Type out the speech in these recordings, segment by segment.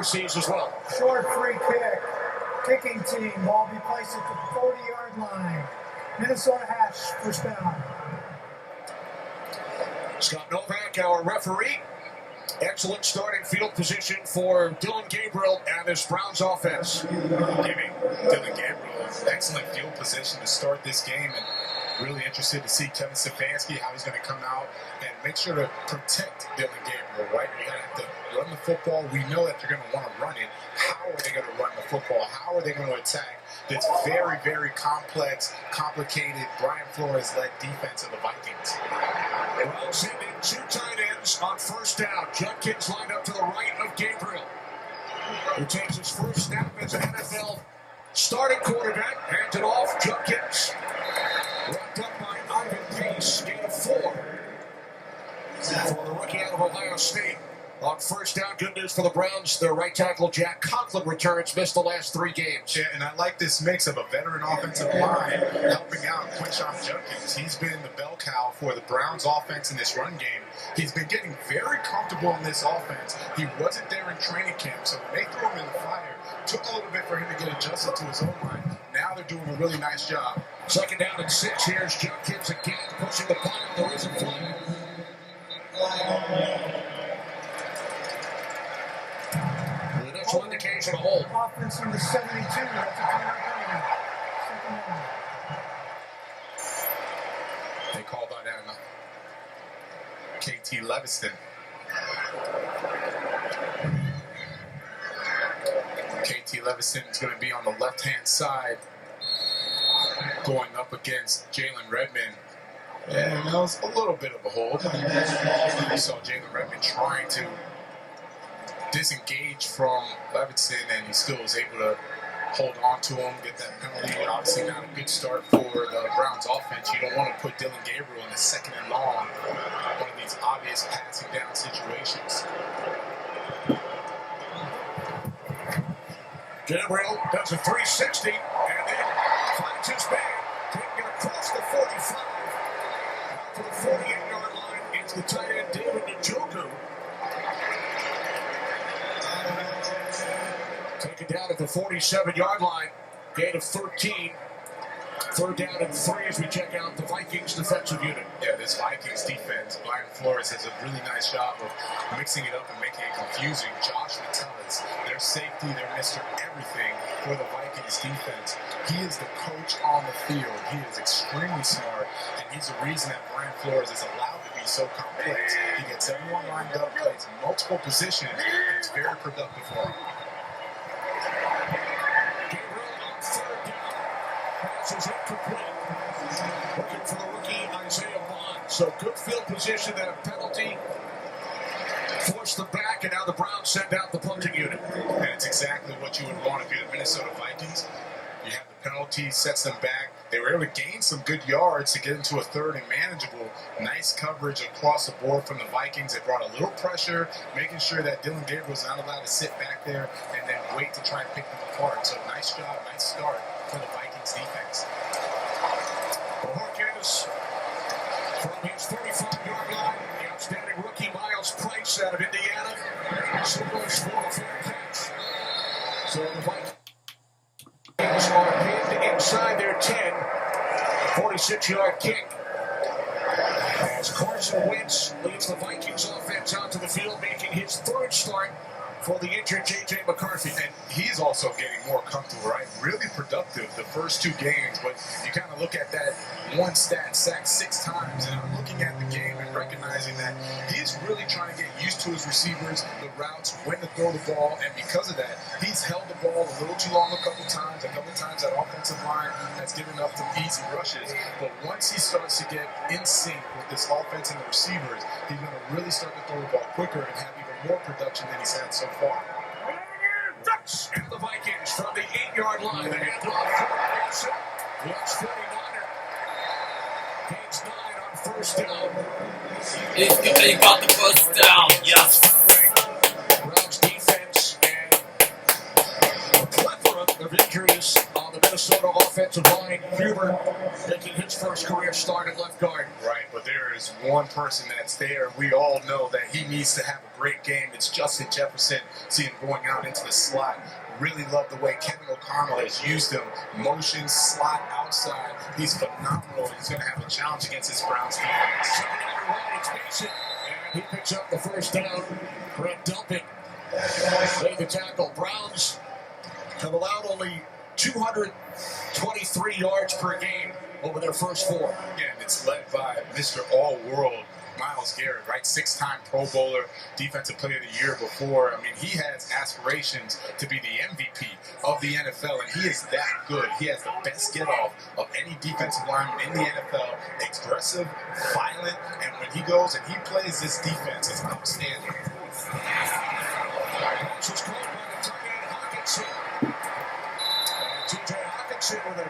overseas as well. Short free kick. Kicking team. Ball be placed at the 40-yard line. Minnesota has first down. Scott Novak, our referee. Excellent starting field position for Dillon Gabriel and this Browns offense. Giving Dillon Gabriel excellent field position to start this game, and really interested to see Kevin Stefanski, how he's going to come out and make sure to protect Dillon Gabriel, right? You're going to have to run the football. We know that they're going to want to run it. How are they going to run the football? How are they going to attack this very, very complex, complicated Brian Flores-led defense of the Vikings? Browns sending two tight ends on first down. Judkins lined up to the right of Gabriel, who takes his first snap as an NFL starting quarterback. Hands it off. Judkins wrapped up by Ivan Pace. Gain of 4 for the rookie out of Ohio State. On first down, good news for the Browns. Their right tackle, Jack Conklin, returns, missed the last 3 games. Yeah, and I like this mix of a veteran offensive line helping out Quinshon Judkins. He's been the bell cow for the Browns offense in this run game. He's been getting very comfortable in this offense. He wasn't there in training camp, so when they threw him in the fire, it took a little bit for him to get adjusted to his own line. Now they're doing a really nice job. Second down and 6. Here's Judkins again, pushing the punt. There is a flag. That's one indication of a hold. Offense in the 72. That's a timeout. They called on KT Leviston. KT Leviston is going to be on the left-hand side, going up against Jalen Redmond. And that was a little bit of a hold. You saw Jalen Redmond trying to disengage from Levinson, and he still was able to hold on to him, get that penalty. Obviously not a good start for the Browns offense. You don't want to put Dillon Gabriel in the second and long, one of these obvious passing down situations. Gabriel does a 360 and then finds his man, taking it across the 45. Out to the 48-yard line, it's the tight end David Njoku. Taken down at the 47-yard line, gain of 13. Third down and 3 as we check out the Vikings defensive unit. Yeah, this Vikings defense, Brian Flores does a really nice job of mixing it up and making it confusing. Josh Metellus, their safety, their Mr. Everything for the Vikings defense. He is the coach on the field. He is extremely smart, and he's the reason that Brian Flores is allowed to be so complex. He gets everyone lined up, plays multiple positions, and it's very productive for him. Is incomplete. Looking for the rookie Isaiah Bond. So good field position, that penalty forced them back, and now the Browns send out the punting unit. And it's exactly what you would want if you're the Minnesota Vikings. You have the penalty, sets them back. They were able to gain some good yards to get into a third and manageable. Nice coverage across the board from the Vikings. They brought a little pressure, making sure that Dillon Gabriel was not allowed to sit back there and then wait to try and pick them apart. So nice job, nice start for the Vikings defense. Hawkins from his 35-yard line, the outstanding rookie Miles Price out of Indiana. Scores for a fair catch. So the Vikings are pinned inside their 10. 46-yard kick. As Carson Wentz leads the Vikings offense out to the field, making his third start for the injured J.J. McCarthy. And he's also getting more comfortable, right? Really productive the first 2 games, but you kind of look at that one stat, sacked 6 times, and I'm looking at the game and recognizing that he's really trying to get used to his receivers, the routes, when to throw the ball, and because of that, he's held the ball a little too long a couple times that offensive line has given up some easy rushes, but once he starts to get in sync with this offense and the receivers, he's going to really start to throw the ball quicker and have even more production than he's had so far. And the Vikings from the 8-yard line. The handoff for Wilson. Wilson 49er. Gains 9 on first down. He got the first down. Yes. Browns defense and a plethora of injuries on the Minnesota offense. offensive line. Huber making his first career start at left guard. Right, but there is one person that's there. We all know that he needs to have a great game. It's Justin Jefferson. See him going out into the slot. Really love the way Kevin O'Connell has used him. Motion, slot, outside. He's phenomenal. He's going to have a challenge against this Browns defense. And he picks up the first down. Brett Dumping made the tackle. Browns have allowed only 223 yards per game over their first four. Again, it's led by Mr. All-World, Myles Garrett, right? 6-time Pro Bowler, Defensive Player of the Year before. I mean, he has aspirations to be the MVP of the NFL, and he is that good. He has the best get-off of any defensive lineman in the NFL. Aggressive, violent, and when he goes and he plays this defense, it's outstanding. This was caught by the tight end Hawkinson. And T.J. Hawkinson with a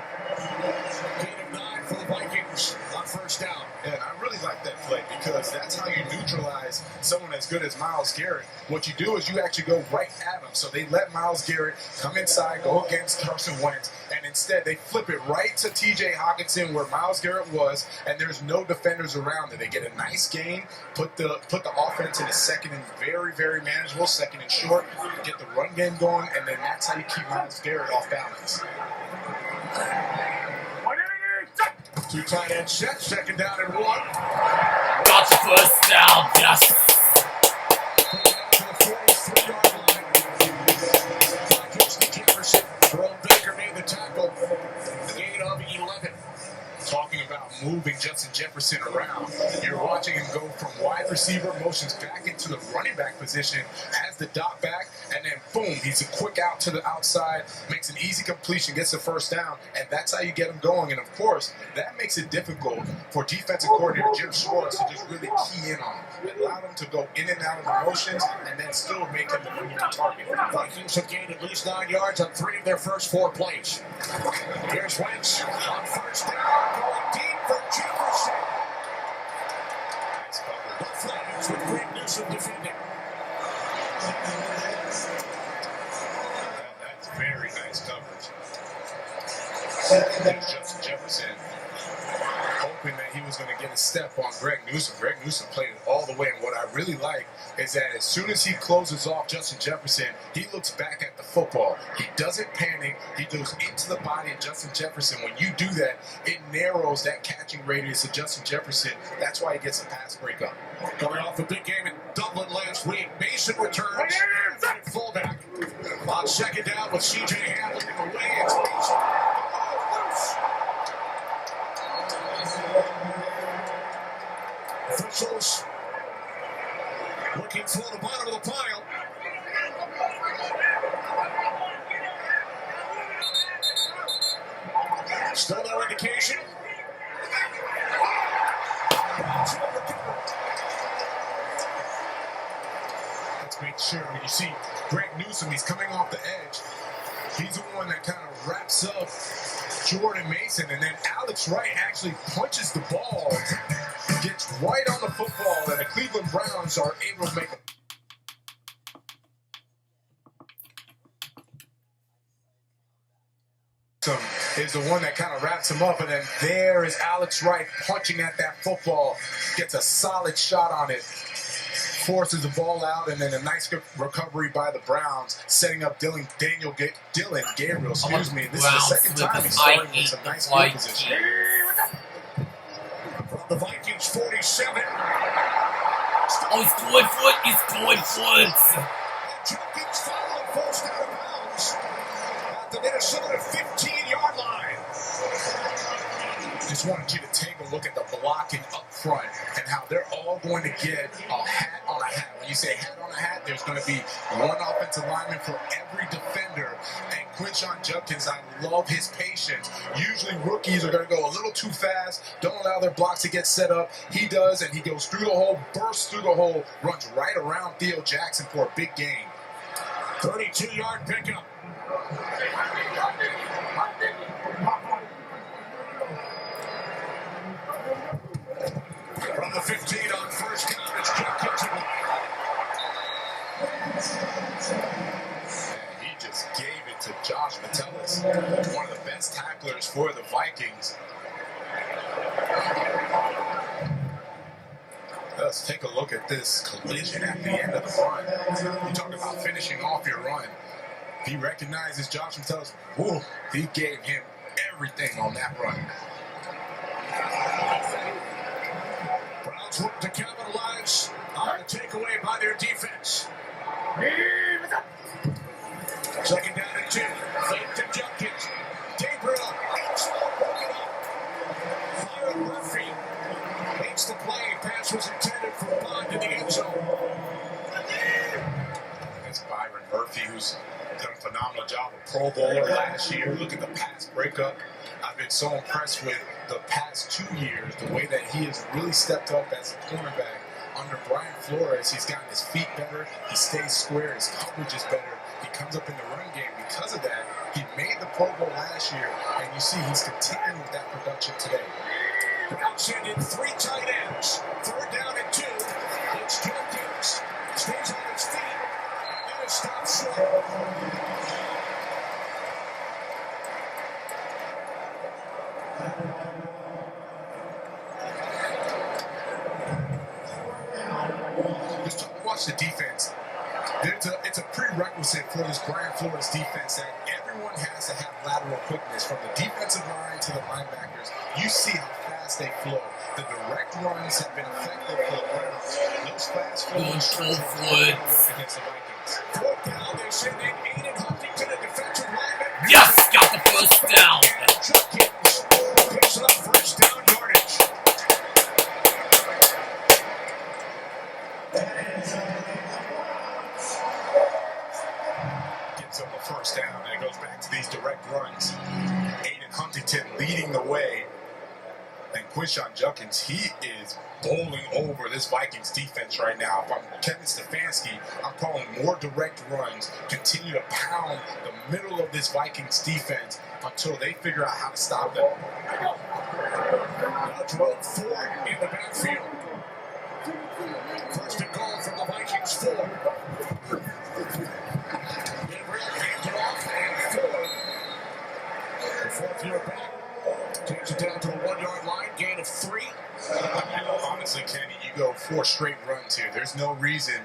gain of 9 for the Vikings on first down. And I really like that play because that's how you neutralize someone as good as Myles Garrett. What you do is you actually go right at him. So they let Myles Garrett come inside, go against Carson Wentz, and instead they flip it right to T.J. Hawkinson where Myles Garrett was, and there's no defenders around it. They get a nice gain, put the offense in a second and very, very manageable, second and short, get the run game going, and then that's how you keep Myles Garrett off balance. Two tight end set, second down and 1. Got the first down, yes. To the 43-yard line. Vikings to Jefferson. Jerome Baker made the tackle. Gain of 11. Talking about moving Justin Jefferson around, you're watching him go from wide receiver motions back into the running back position as the dot back, and then boom, he's a quick out to the outside, makes an easy completion, gets the first down, and that's how you get him going. And of course, that makes it difficult for defensive coordinator Jim Schwartz to just really key in on him, allow him to go in and out of the motions, and then still make him the number one target. Vikings have gained at least 9 yards on 3 of their first 4 plays. Here's Wentz on first down. Going deep for Jefferson. The Flames with Greg Newsome defending. That's very nice coverage. There's Justin Jefferson hoping that he was going to get a step on Greg Newsome. Greg Newsome played it all the way, and what I really like is that as soon as he closes off Justin Jefferson, he looks back at the football. He doesn't panic. He goes into the body of Justin Jefferson. When you do that, it narrows that catching radius of Justin Jefferson. That's why he gets a pass breakup. Coming off a big game in Dublin last week, Mason returns at fullback. On second down with C.J. Hamilton away, it's Mason. Officials looking for the bottom of the pile. Still no indication. Let's make sure. When you see Greg Newsome, he's coming off the edge. He's the one that kind of wraps up Jordan Mason, and then Alex Wright actually punches the ball, gets right on the football, and the Cleveland Browns are able to make a is the one that kind of wraps him up, and then there is Alex Wright punching at that football, gets a solid shot on it, forces the ball out, and then a nice recovery by the Browns, setting up Dylan Gabriel. Excuse me. This is the second time he's starting in some nice field position. From the Vikings 47. Oh, he's going for it. He's going for it. Jenkins following first out of bounds at the Minnesota 15-yard line. Just wanted you to take a look at the blocking up front and how they're all going to get a hat on a hat. When you say hat on a hat, there's going to be one offensive lineman for every defender. And Quinshon Judkins, I love his patience. Usually rookies are going to go a little too fast, don't allow their blocks to get set up. He does, and he goes through the hole, bursts through the hole, runs right around Theo Jackson for a big gain. 32-yard pickup. From the 15 on first down, it's Jenkins. He just gave it to Josh Metellus, one of the best tacklers for this collision at the end of the run. You talk about finishing off your run. He recognizes Joshua tells him, whoa, he gave him everything on that run. Browns look to capitalize on the takeaway by their defense. Second down and 2. Fake to Junkins. Gabriel. Byron Murphy makes the play. Pass was intended for Bond in the end zone. It's Byron Murphy, who's done a phenomenal job of Pro Bowler last year. Look at the pass breakup. I've been so impressed with the past 2 years, the way that he has really stepped up as a cornerback. Under Brian Flores, he's gotten his feet better. He stays square. His coverage is better. He comes up in the run game. Because of that, he made the Pro Bowl last year, and you see he's continuing with that production today. Browns send in 3 tight ends. Third down and 2. It's Jenkins. Stays on his feet. And then it stops short. Just watch the defense. It's a prerequisite for this Brian Flores defense that everyone has to have lateral quickness from the defensive line to the linebackers. You see how fast they flow. The direct runs have been effective for the Browns. Those fast flowing against the Vikings. Fourth down, they send in Aiden Huntington, a defensive lineman. Yes, got the first down. And Jenkins picks up first down yardage. Gets him the first down, and it goes back to these direct runs. Aiden Huntington leading the way. And Quinshon Judkins, he is bowling over this Vikings defense right now. If I'm Kevin Stefanski, I'm calling more direct runs, continue to pound the middle of this Vikings defense until they figure out how to stop them. Now drove 4 in the backfield. First and goal from the Vikings 4. Gabriel hands it off and 4. The fourth year back. Takes it down to the 1 yard line, gain of 3. Honestly, Kenny, you go 4 straight runs here. There's no reason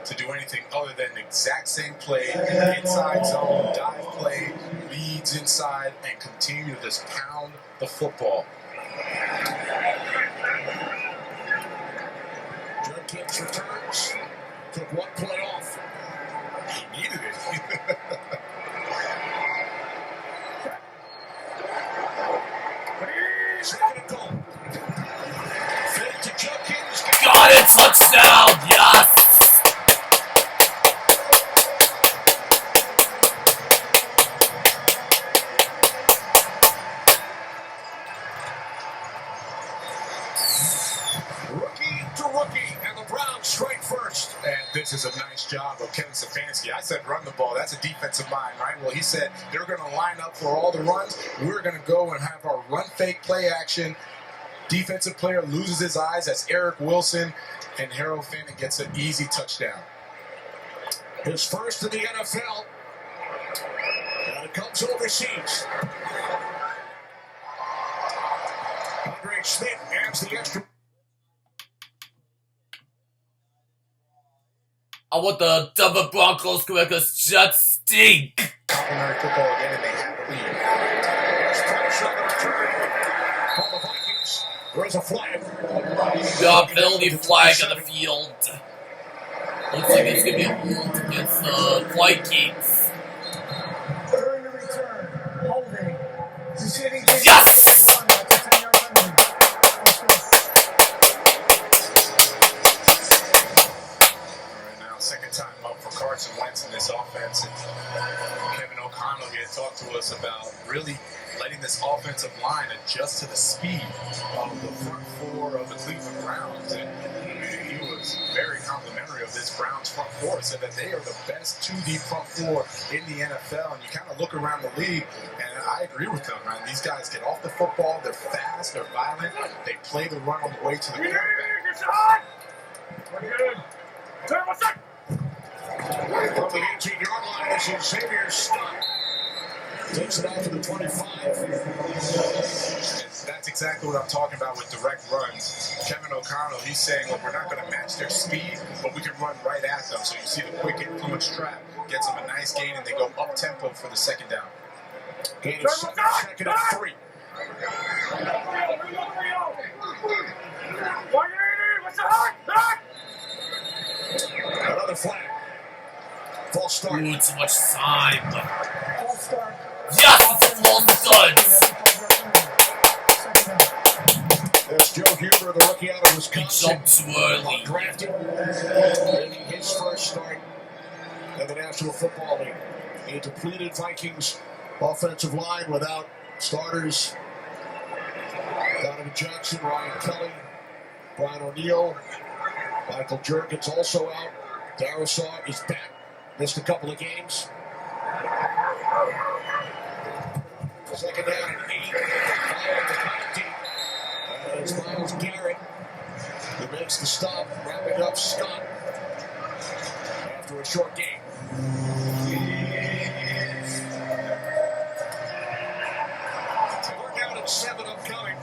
to do anything other than the exact same play, inside zone, dive play, leads inside, and continue to just pound the football. Jenkins returns. Took 1 play off. He needed it. Second and goal. Fake to Jenkins. Got it, touchdown. Yes. Rookie to rookie, and the Browns strike first. And this is a nice job of Kevin Stefanski. I said run the ball. That's a defensive mind, right? Well, he said they're going to line up for all the runs. We're going to go and have our run fake play action. Defensive player loses his eyes. That's Eric Wilson. And Harold Fanning gets an easy touchdown. His first in the NFL. And it comes overseas. Andre Smith adds the extra. I want the Denver Broncos because Jets stink. Complimentary football again, and they have the lead. For the Vikings. There's a flag. Got a penalty flag on the field. Looks like it's going to be a hold against the Vikings. During the return, holding. Receiving Yes! Second time up for Carson Wentz in this offense. And Kevin O'Connell here talked to us about really letting this offensive line adjust to the speed of the front 4 of the Cleveland Browns. And he was very complimentary of this Browns front 4. Said that they are the best 2 deep front 4 in the NFL. And you kind of look around the league, and I agree with them, man. These guys get off the football. They're fast. They're violent. They play the run on the way to the quarterback. From the 18-yard line, this is Xavier Stott. Takes it out to the 25. That's exactly what I'm talking about with direct runs. Kevin O'Connell, he's saying, look, we're not going to match their speed, but we can run right at them. So you see the quick influence trap gets them a nice gain, and they go up-tempo for the second down. Gain of 7, second and 3. Another flag. False start. Ooh, too much time. False start. Yes, it's well done. There's Joe Huber, the rookie out of He Wisconsin. jumped too early. Undrafted, making his first start in the National Football League. A depleted Vikings offensive line without starters. Donovan Jackson, Ryan Kelly, Brian O'Neill, Michael Jerkins also out. Darisaw is back. Missed a couple of games. Second down and 8. Following the penalty. It's Myles Garrett who makes the stop, wrapping up Scott after a short game. We're down at 7 upcoming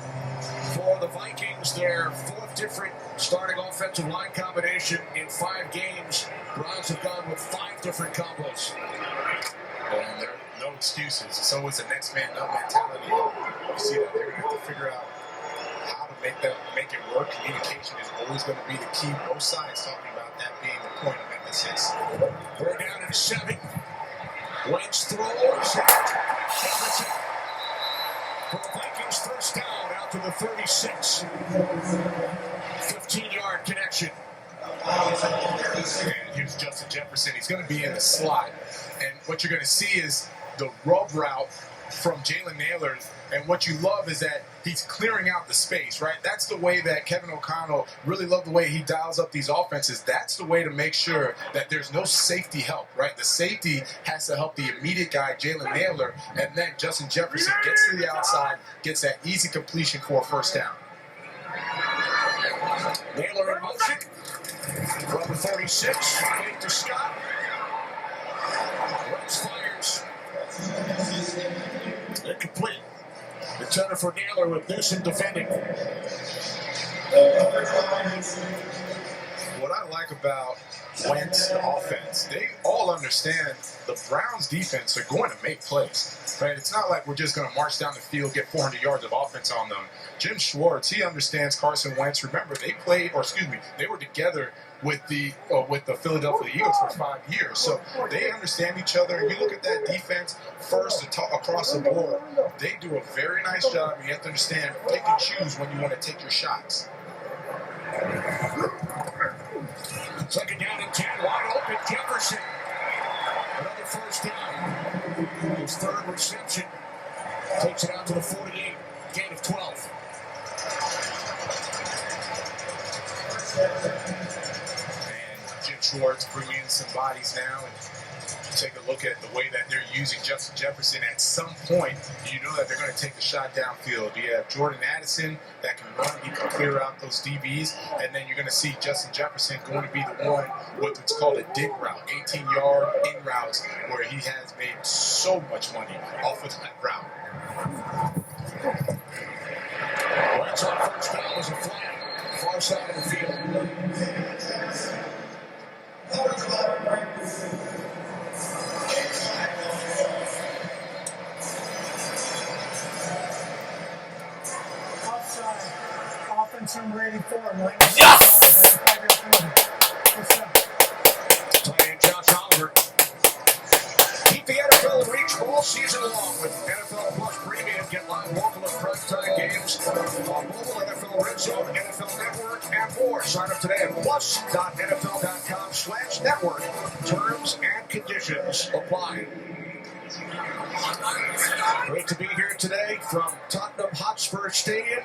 for the Vikings. Their 4th different starting offensive line combination in 5 games. Browns have gone with 5 different combos. And there are no excuses. It's always a next man up mentality. You see that they're going to have to figure out how to make it work. Communication is always going to be the key. Both sides talking about that being the point of emphasis. We're down at 7. Wentz throws. Jefferson for the Vikings first down out to the 36. 15-yard connection. And here's Justin Jefferson. He's going to be in the slot. And what you're going to see is the rub route from Jalen Nailor. And what you love is that he's clearing out the space, right? That's the way that Kevin O'Connell really loved the way he dials up these offenses. That's the way to make sure that there's no safety help, right? The safety has to help the immediate guy, Jalen Nailor, and then Justin Jefferson gets to the outside, gets that easy completion for a first down. Nailor in motion from the 36. Fake to Scott. Wentz fires. Incomplete. Intended for Nailor with Newsom defending. What I like about Wentz offense, they all understand the Browns defense are going to make plays, right? It's not like we're just going to march down the field, get 400 yards of offense on them. Jim Schwartz, he understands Carson Wentz. Remember, they were together with the Philadelphia Eagles for 5 years, so they understand each other. And you look at that defense first across the board, they do a very nice job. You have to understand, pick and choose when you want to take your shots. Second down and 10, wide open, Jefferson. Another first down. His 3rd reception. Takes it out to the 48, gain of 12. And Jim Schwartz bringing in some bodies now. And take a look at the way that they're using Justin Jefferson. At some point, you know that they're going to take the shot downfield. You have Jordan Addison that can run, he can clear out those DBs, and then you're going to see Justin Jefferson going to be the one with what's called a dig route, 18-yard in routes, where he has made so much money off of that route. Wentz on first down was a flag, far side of the field. Offensive rating 4. Yes! Tight end Josh Oliver. Keep the NFL in reach all season long with NFL Plus Premium. Get live local and primetime games on mobile, NFL Red Zone, NFL Network, and more. Sign up today at plus.nfl.com/network. Terms and conditions apply. Great to be here today from Tottenham Hotspur Stadium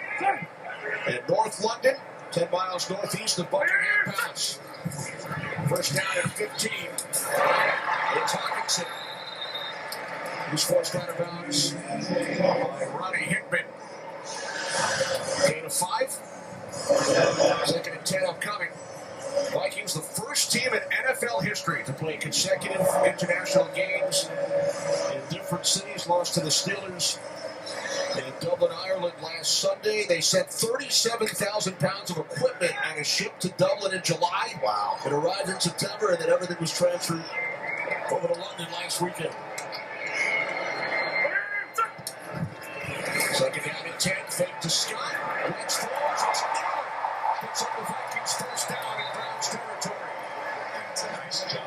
in North London, 10 miles northeast of Buckingham Palace. First down at 15. It's Hawkinson. He's forced out of bounds by Ronnie Hickman. Gain of 5. Second and 10 upcoming. Vikings, the first team in NFL history to play consecutive international games in different cities. Lost to the Steelers In Dublin, Ireland last Sunday, they sent 37,000 pounds of equipment on a ship to Dublin in July. Wow. It arrived in September, and then everything was transferred over to London last weekend. Second down and 10, fake to Scott. Wentz throws, it's down. Gets up the Vikings first down in Browns territory. That's a nice job.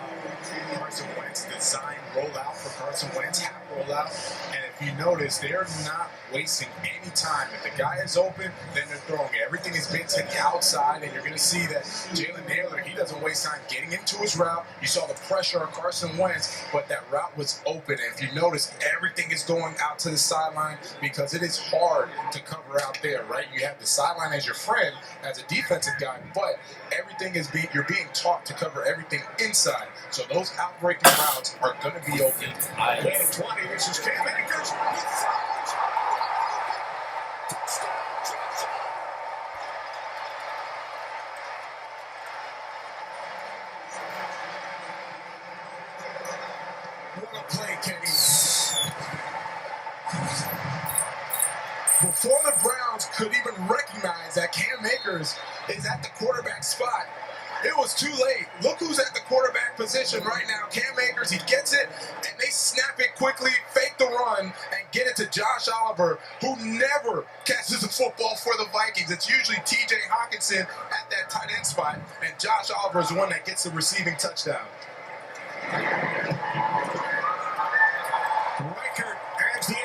Carson Wentz design rollout for Carson Wentz, half rollout. And if you notice, they're not wasting any time. If the guy is open, then they're throwing it. Everything is bent to the outside, and you're going to see that Jalen Naylor, he doesn't waste time getting into his route. You saw the pressure on Carson Wentz, but that route was open. And if you notice, everything is going out to the sideline because it is hard to cover out there, right? You have the sideline as your friend, as a defensive guy, but everything is you're being taught to cover everything inside. So those outbreaking routes are going to be open. Gain of 20, this is Cam Akers. What a play, Kenny. Before the Browns could even recognize that Cam Akers is at the quarterback spot, it was too late. Look who's at the quarterback position right now. Cam Akers, he gets it, and they snap it quickly, fake the run, and get it to Josh Oliver, who never catches the football for the Vikings. It's usually T.J. Hawkinson at that tight end spot, and Josh Oliver is the one that gets the receiving touchdown. Reichert adds the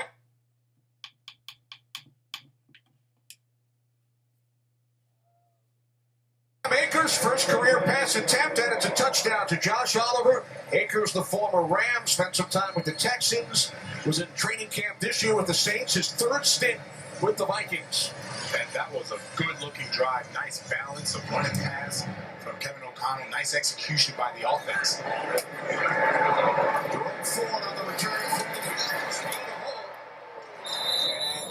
Akers, first career pass attempt, and it's a touchdown to Josh Oliver. Akers, the former Ram, spent some time with the Texans, was in training camp this year with the Saints, his third stint with the Vikings. And that was a good-looking drive. Nice balance of run and pass from Kevin O'Connell. Nice execution by the offense. Forward on the return from the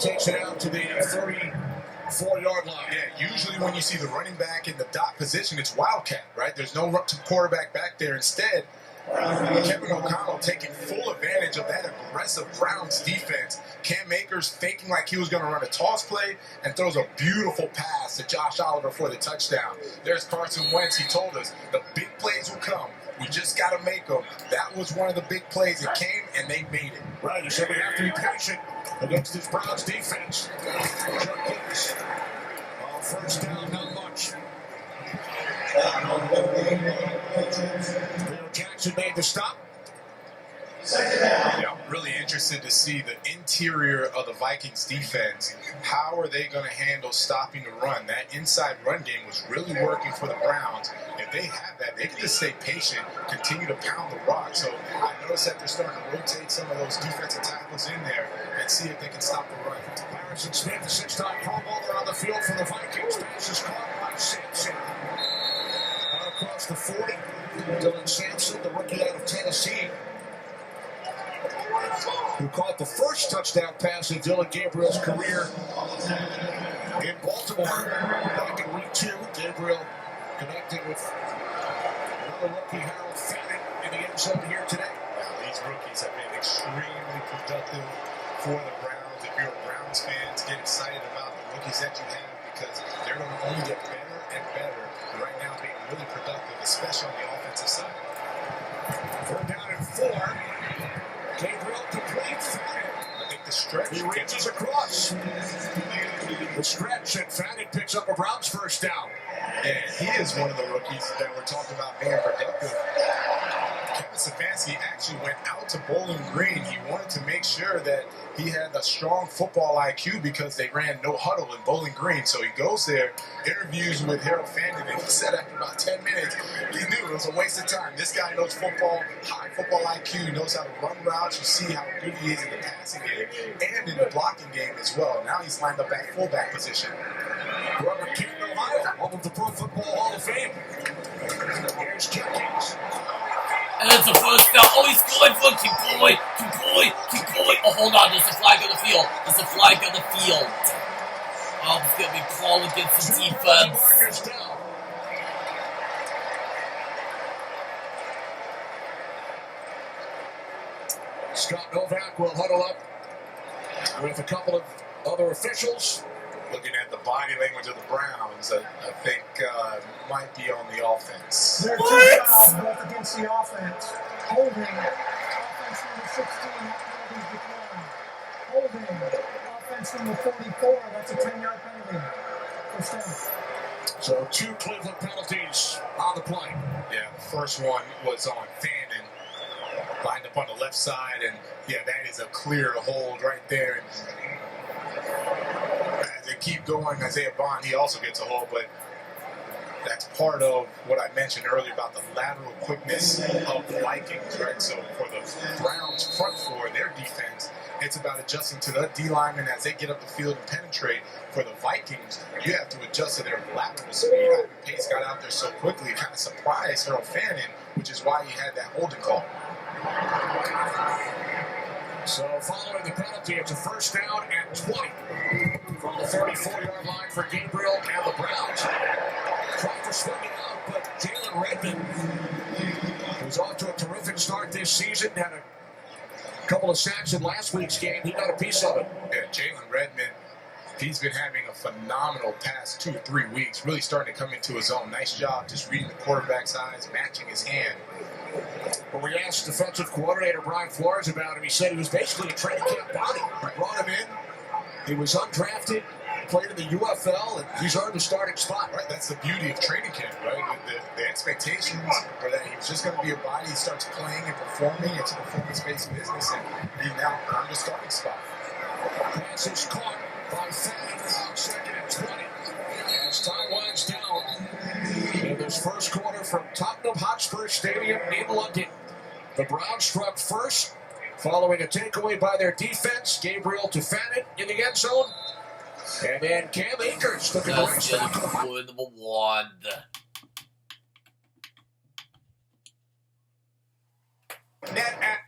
takes it out to the 34-yard line. Yeah, usually when you see the running back in the dot position, it's wildcat, right? There's no quarterback back there. Instead, Kevin O'Connell taking full advantage of that aggressive Browns defense. Cam Akers thinking like he was going to run a toss play and throws a beautiful pass to Josh Oliver for the touchdown. There's Carson Wentz. He told us the big plays will come. We just got to make them. That was one of the big plays. It came, and they made it. Right, he said we have to be patient against this Browns defense. First down, not much. Bill Jackson made the stop. Yeah, I'm really interested to see the interior of the Vikings defense. How are they going to handle stopping the run? That inside run game was really working for the Browns. If they have that, they can just stay patient, continue to pound the rock. So I noticed that they're starting to rotate some of those defensive tackles in there and see if they can stop the run. Harrison Smith, the six-time Pro Bowler on the field for the Vikings. Pass is caught by Sampson. Out across the 40. Dylan Sampson, the rookie out of Tennessee, who caught the first touchdown pass in Dylan Gabriel's career in Baltimore back in week 2. Gabriel connecting with another rookie, Harold Fannin, in the end zone here today. These rookies have been extremely productive for the Browns. If you're a Browns fan, get excited about the rookies that you have because they're going to only get better and better. Right now, being really productive, especially on the offensive side. Third down and 4. Gabriel completes. I think the stretch. He reaches across. The stretch, and Fannin picks up a Browns first down. And he is one of the rookies that we're talking about being productive. Kevin Stefanski actually went out to Bowling Green. He wanted to make sure that he had a strong football IQ because they ran no huddle in Bowling Green. So he goes there, interviews with Harold Fannin, and he said after about 10 minutes, he knew it was a waste of time. This guy knows football, high football IQ, he knows how to run routes. You see how good he is in the passing game and in the blocking game as well. Now he's lined up at fullback position. Robert Canton, Ohio, home of the Pro Football Hall of Fame. Here's Jenkins. And it's a first down. Oh, he's going for it. Keep going. Oh, hold on. There's a flag on the field. Oh, it's going to be called against the defense. Scott Novak will huddle up with a couple of other officials. Looking at the body language of the Browns, I think might be on the offense. There are two fouls, both against the offense. Holding. Offense number 16, that penalty declined. Holding. Offense number 44, that's a 10-yard penalty. First down. So 2 Cleveland penalties on the play. Yeah, the first one was on Fannin, lined up on the left side, and yeah, that is a clear hold right there. As they keep going, Isaiah Bond, he also gets a hold, but that's part of what I mentioned earlier about the lateral quickness of the Vikings, right? So for the Browns front four, their defense, it's about adjusting to the D-linemen as they get up the field and penetrate. For the Vikings, you have to adjust to their lateral speed. Ivan Pace got out there so quickly, it kind of surprised Harold Fannin, which is why he had that holding call. So following the penalty, it's a first down at 20 from the 34-yard line for Gabriel and the Browns. Tried to swing it out, but Jalen Redmond, who's off to a terrific start this season, had a couple of sacks in last week's game. He got a piece of it. Yeah, Jalen Redmond, he's been having a phenomenal past 2 or 3 weeks, really starting to come into his own. Nice job just reading the quarterback's eyes, matching his hand. When we asked defensive coordinator Brian Flores about him, he said he was basically a training camp body. We brought him in. He was undrafted, played in the UFL, and he's earned a starting spot. Right, that's the beauty of training camp, right? The expectations were that he was just going to be a body. He starts playing and performing. It's a performance-based business, and he now earned a starting spot. Pass is caught by Fannin, second and 20. As time winds down in this first quarter from Tottenham Hotspur Stadium in London. The Browns struck first, following a takeaway by their defense. Gabriel to Fannin in the end zone. And then Cam Akers took a direct stop to the good number 1. net app.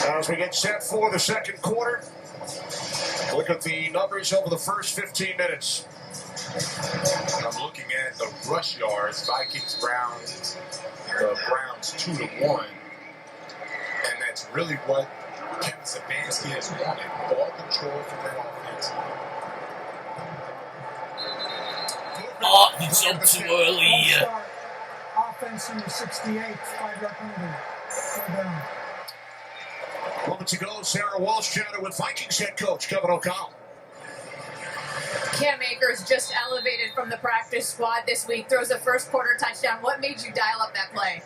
As we get set for the second quarter, look at the numbers over the first 15 minutes. I'm looking at the rush yards, Vikings, Browns, the Browns 2-1. And that's really what Kevin Stefanski has wanted, ball control from that offense. Oh, he jumped too early. Start. Offense number 68, 5-yard penalty. Third down. Moments ago, Sarah Walsh chatted with Vikings head coach Kevin O'Connell. Cam Akers just elevated from the practice squad this week, throws a first quarter touchdown. What made you dial up that play?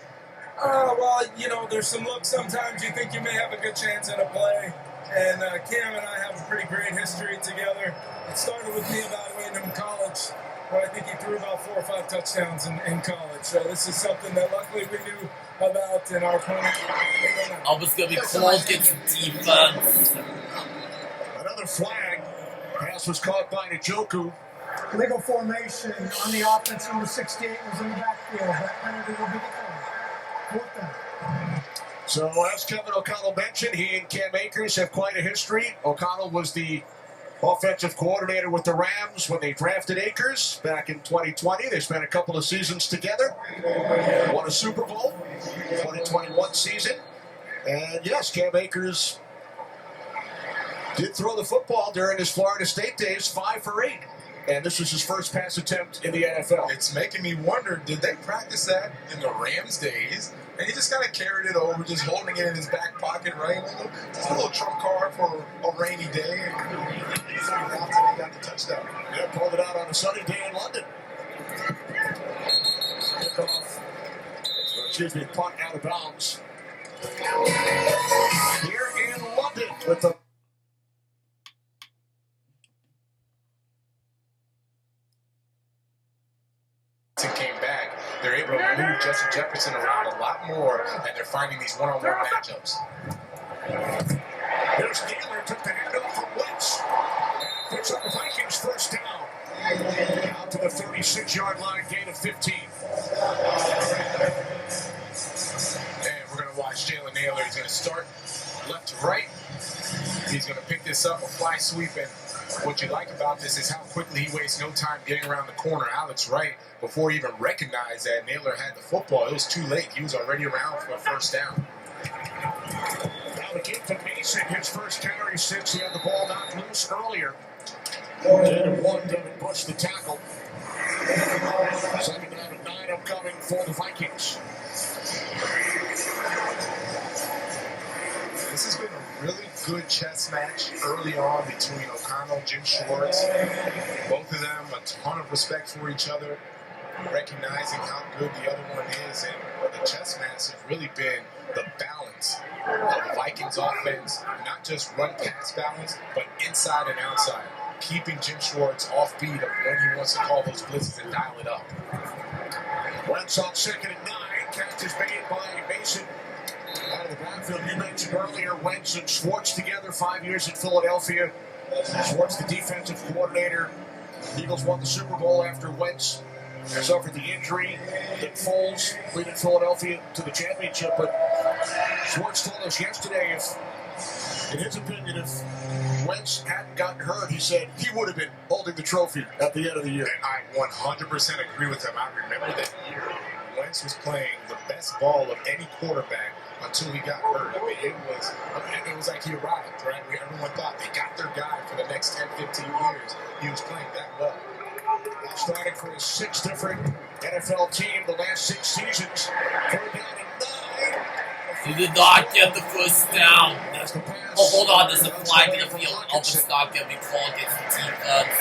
Well, you know, there's some looks sometimes you think you may have a good chance at a play. And Cam and I have a pretty great history together. It started with me evaluating him in college, where I think he threw about 4 or 5 touchdowns in college. So this is something that luckily we knew about in our opponent. I was going to be called against defense. Another flag. Pass was caught by Njoku. Legal formation on the offense number 68 was in the backfield. That penalty will be declared. Fourth down. So as Kevin O'Connell mentioned, he and Cam Akers have quite a history. O'Connell was the offensive coordinator with the Rams when they drafted Akers back in 2020. They spent a couple of seasons together, won a Super Bowl, 2021 season. And yes, Cam Akers did throw the football during his Florida State days, 5 for 8. And this was his first pass attempt in the NFL. It's making me wonder, did they practice that in the Rams days? And he just kind of carried it over, just holding it in his back pocket, right? Just a little trump card for a rainy day. And he got the touchdown. Yeah, pulled it out on a sunny day in London. Punt out of bounds. Here in London with the came back, they're able to move Justin Jefferson around a lot more, and they're finding these one-on-one matchups. Here's Taylor, took the handoff from Wentz. Picks up the Vikings first down. Out to the 36-yard line, gain of 15. And we're going to watch Jalen Nailor. He's going to start left to right. He's going to pick this up, a fly sweep, and what you like about this is how quickly he wastes no time getting around the corner. Alex Wright, before he even recognized that Nailor had the football, it was too late. He was already around for a first down. Now the kick to me. Mason, his first carry since he had the ball knocked loose earlier. And one, Devin Bush, the tackle. Second down and 9 upcoming for the Vikings. This has been a really good chess match early on between O'Connell, Jim Schwartz. Both of them, a ton of respect for each other, recognizing how good the other one is. And the chess match has really been the balance of the Vikings offense, not just run-pass balance, but inside and outside, keeping Jim Schwartz off beat of when he wants to call those blitzes and dial it up. Wentz on second and 9. Catch is made by Mason. Out of the backfield, you mentioned earlier, Wentz and Schwartz together, 5 years in Philadelphia. Schwartz, the defensive coordinator. Eagles won the Super Bowl after Wentz suffered the injury that Foles leading Philadelphia to the championship. But Schwartz told us yesterday, in his opinion, if Wentz hadn't gotten hurt, he said he would have been holding the trophy at the end of the year. And I 100% agree with him. I remember that year. Wentz was playing the best ball of any quarterback until he got hurt. I mean, it was like he arrived, right? Everyone thought they got their guy for the next 10, 15 years. He was playing that well. Starting for his 6 different NFL team the last 6 seasons. 3rd down and 9. He did not get the first down. That's the pass. Oh, hold on, there's a flag in the field. Albus not going to be called against the defense.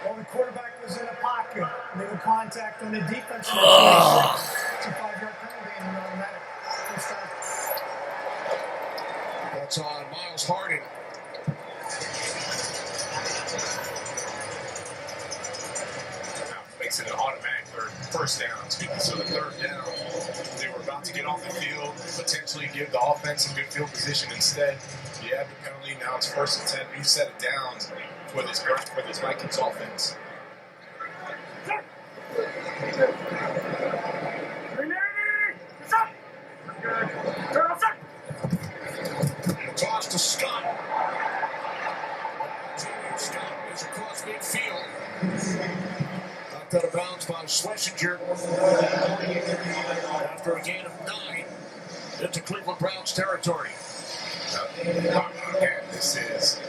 Well, the quarterback was in a pocket. They would contact on the defense. It's a 5-yard penalty and an automatic. First down. That's on Miles Harding. Makes it an automatic first down. So the 3rd down, they were about to get off the field, potentially give the offense a good field position instead. You have the penalty. Now it's 1st and 10. New set of downs for this Vikings offense. Toss to Scott. Scott is across midfield. Knocked out of bounds by Schlesinger. After a gain of 9 into Cleveland Browns territory. Again, this is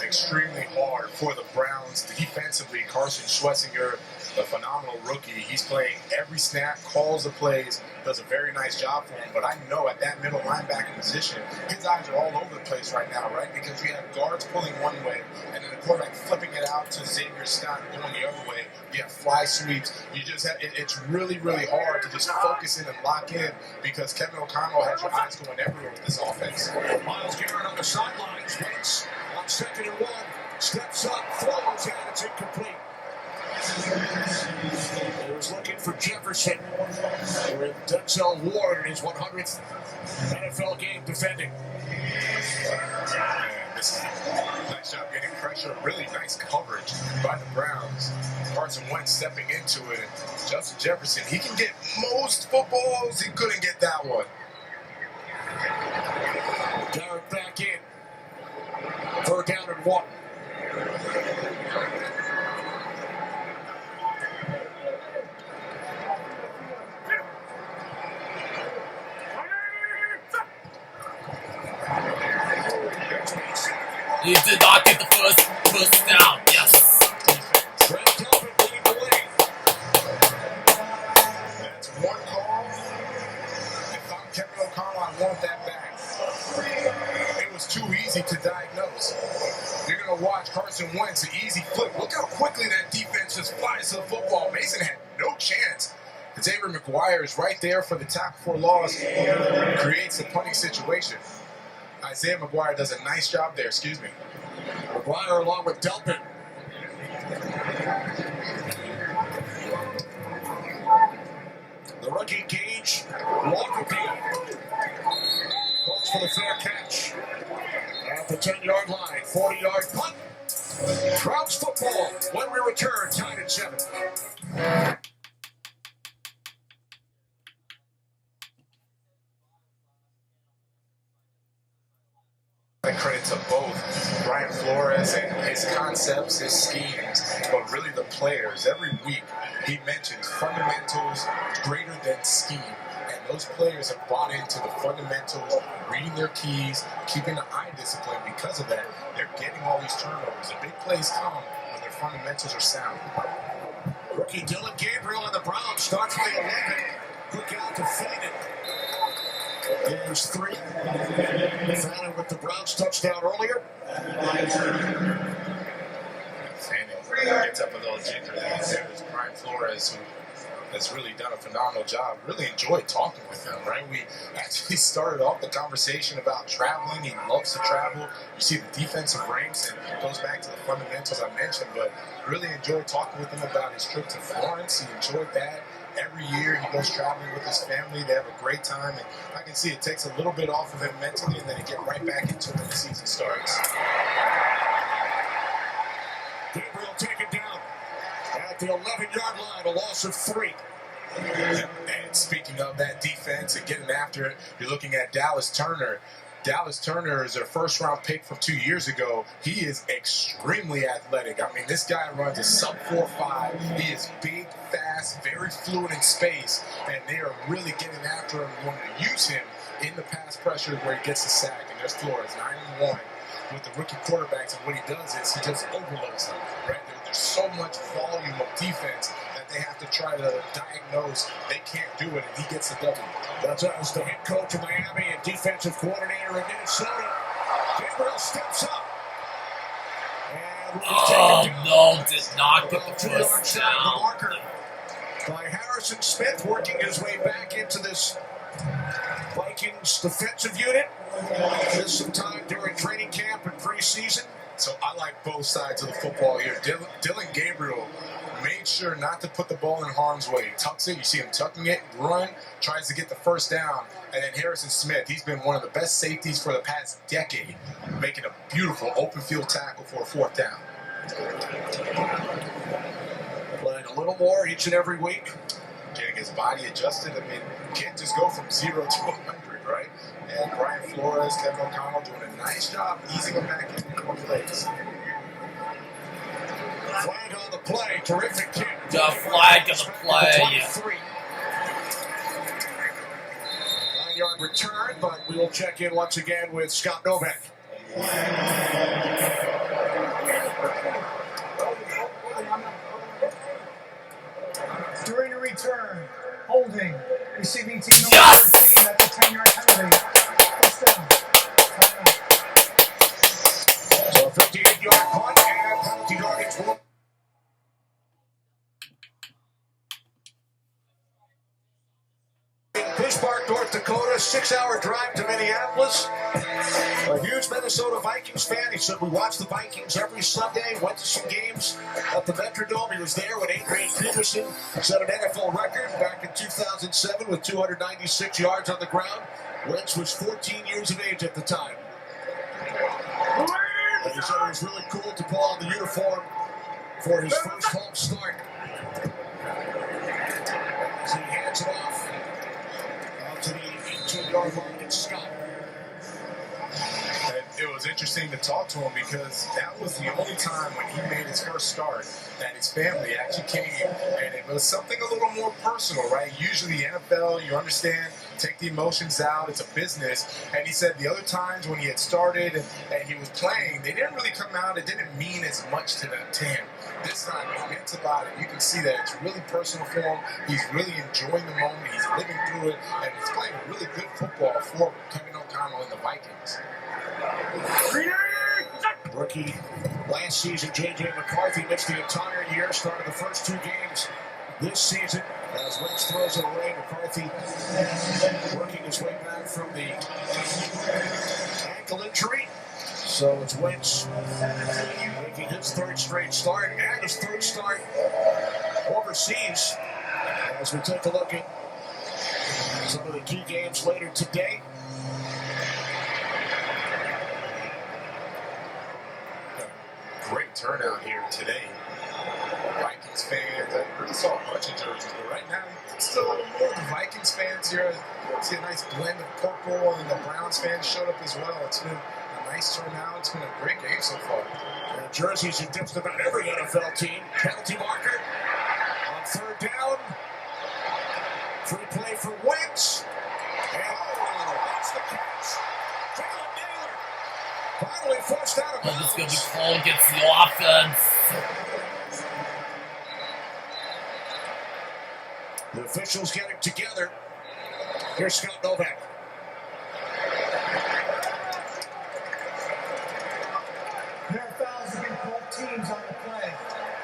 extremely hard for the Browns defensively. Carson Schlesinger, a phenomenal rookie. He's playing every snap, calls the plays, does a very nice job for him. But I know at that middle linebacker position, his eyes are all over the place right now, right? Because you have guards pulling one way, and then the quarterback flipping it out to Xavier Scott going the other way. You have fly sweeps. You just have it's really, really hard to just focus in and lock in because Kevin O'Connell has your eyes going everywhere with this offense. Myles Garrett on the sidelines. Wentz on 2nd and 1. Steps up, throws, and it's incomplete. He was looking for Jefferson with Denzel Ward in his 100th NFL game defending. And this is a nice job getting pressure. Really nice coverage by the Browns. Carson Wentz stepping into it. Justin Jefferson, he can get most footballs. He couldn't get that one. Garrett back in. 3rd down and 1. He did not get the first down. Yes. Trent Delpit leading the way. That's one call. If I'm Kevin O'Connell, I want that back. It was too easy to diagnose. You're going to watch Carson Wentz, an easy flip. Look how quickly that defense just flies to the football. Mason had no chance. Xavier McGuire is right there for the tackle for loss. Creates a punting situation. Isaiah McGuire does a nice job there. Excuse me. McGuire along with Delpit. The rookie Gage Walkerby goes for the fair catch at the 10-yard line. 40-yard punt. Browns football when we return, tied at 7. Credit to both Brian Flores and his concepts, his schemes, but really the players. Every week he mentions fundamentals greater than scheme, and those players have bought into the fundamentals, reading their keys, keeping the eye discipline. Because of that, they're getting all these turnovers. The big plays come when their fundamentals are sound. Rookie Dillon Gabriel and the Browns starts with the 11. Quick out to Fannin. There's 3. Fannin with the Browns touchdown earlier. Fannin gets up a little ginger there. There's Brian Flores, who has really done a phenomenal job. Really enjoyed talking with him, right? We actually started off the conversation about traveling. He loves to travel. You see the defensive ranks, and it goes back to the fundamentals I mentioned, but really enjoyed talking with him about his trip to Florence. He enjoyed that. Every year he goes traveling with his family. They have a great time, and I can see it takes a little bit off of him mentally, and then he get right back into it when the season starts. Gabriel taken down at the 11-yard line, a loss of 3. And speaking of that defense and getting after it, you're looking at Dallas Turner. Dallas Turner is their first-round pick from 2 years ago. He is extremely athletic. I mean, this guy runs a sub 4.5. He is big, fast, very fluid in space, and they are really getting after him and wanting to use him in the pass pressure where he gets the sack. And there's Flores, 9-1 with the rookie quarterbacks, and what he does is he just overloads them. Right? There's so much volume of defense that they have to try to diagnose. They can't do it, and he gets the W. That's as the head coach of Miami and defensive coordinator of Minnesota. Gabriel steps up. And Oh, no, did not get the first down. Marker by Harrison Smith, working his way back into this Vikings defensive unit. Missed some time during training camp and preseason. So I like both sides of the football here. Dillon Gabriel made sure not to put the ball in harm's way. He tucks it. You see him tucking it, run, tries to get the first down. And then Harrison Smith, he's been one of the best safeties for the past decade, making a beautiful open field tackle for a 4th down. Playing a little more each and every week. Getting his body adjusted. I mean, you can't just go from 0 to 100, right? And Brian Flores, Kevin O'Connell doing a nice job easing him back into more plays. Flag on the play. Terrific kick. The flag on the play. 23. 9-yard return, but we will check in once again with Scott Novak. During the return, holding, receiving team number 13, that's a 10-yard penalty. First down. So 58-yard punt and penalty yardage will. Bismarck, North Dakota, 6-hour drive to Minneapolis. A huge Minnesota Vikings fan. He said we watch the Vikings every Sunday, went to some games at the Metrodome. He was there when Adrian Peterson set an NFL record back in 2007 with 296 yards on the ground. Wentz was 14 years of age at the time. And he said it was really cool to pull on the uniform for his first home start. As he hands it off out to the 18-yard line and Scott. And it was interesting to talk to him because that was the only time when he made his first start that his family actually came, and it was something a little more personal, right? Usually the NFL, you understand, take the emotions out, it's a business. And he said the other times when he had started and he was playing, they didn't really come out, it didn't mean as much to him. This time he meant about it. You can see that it's really personal for him. He's really enjoying the moment, he's living through it, and he's playing really good football for Kevin O'Connell and the Vikings. Rookie last season, J.J. McCarthy missed the entire year, started the first 2 games this season. As Wentz throws it away, McCarthy working his way back from the ankle injury. So it's Wentz making his 3rd straight start and his 3rd start overseas. As we take a look at some of the key games later today. Great turnout here today. Vikings fans, I really saw a bunch of jerseys, but right now, it's still a little more of the Vikings fans here. I see a nice blend of purple, and the Browns fans showed up as well. It's been a nice turnout. It's been a great game so far. Jerseys in just about every NFL team. Penalty marker on 3rd down. Free play for Wentz. But this is going to be called against the offense. The officials getting together. Here's Scott Novak. There are fouls against both teams on the play.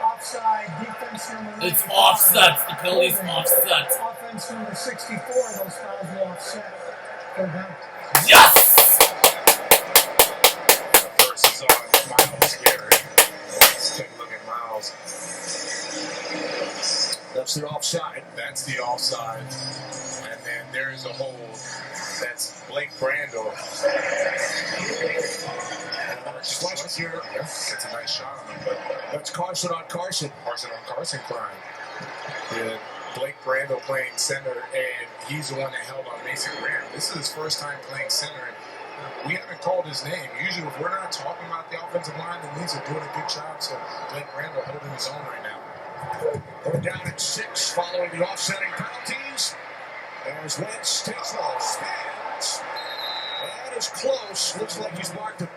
Offside, defense number 95. It's offsets. The penalty's offsets. Offense number 64, those fouls will offset. Third down. Yes! First is on Miles Garrett. Let's take a look at Miles. That's the offside. That's the offside. And then there's a hold. That's Blake Brandel. Question here. Yeah, that's a nice shot on him, but That's Carson on Carson. Carson on Carson crime. Yeah, Blake Brandel playing center, and he's the one that held on Mason Graham. This is his first time playing center, and we haven't called his name. Usually, if we're not talking about the offensive line, the Leeds are doing a good job. So Blake Brandel holding his own right now. We're down at 6 following the offsetting penalties. As Wentz takes off, spins. That is close. Looks like he's marked a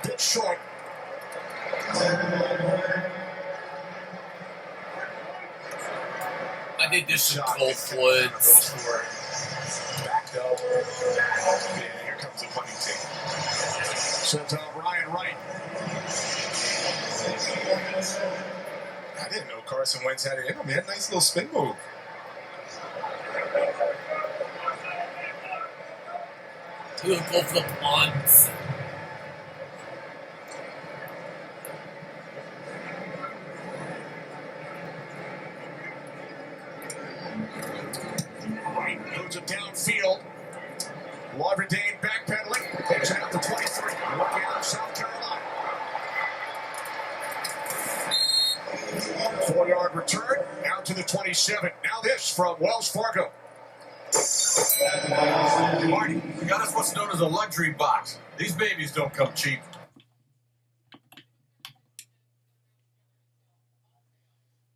bit short. I think this should Shot go goes Woods. for it. Backed up. And here comes the punting team. Sends out Ryan Wright. I didn't know Carson Wentz had it in him. He had a nice little spin move. He'll go for the punt. Wright moves it downfield. Laverdane backpedaling. Takes it out to 23. Looking out of South Carolina. 4-yard return. Out to the 27. Now this from Wells Fargo. Marty, we got us what's known as a luxury box. These babies don't come cheap.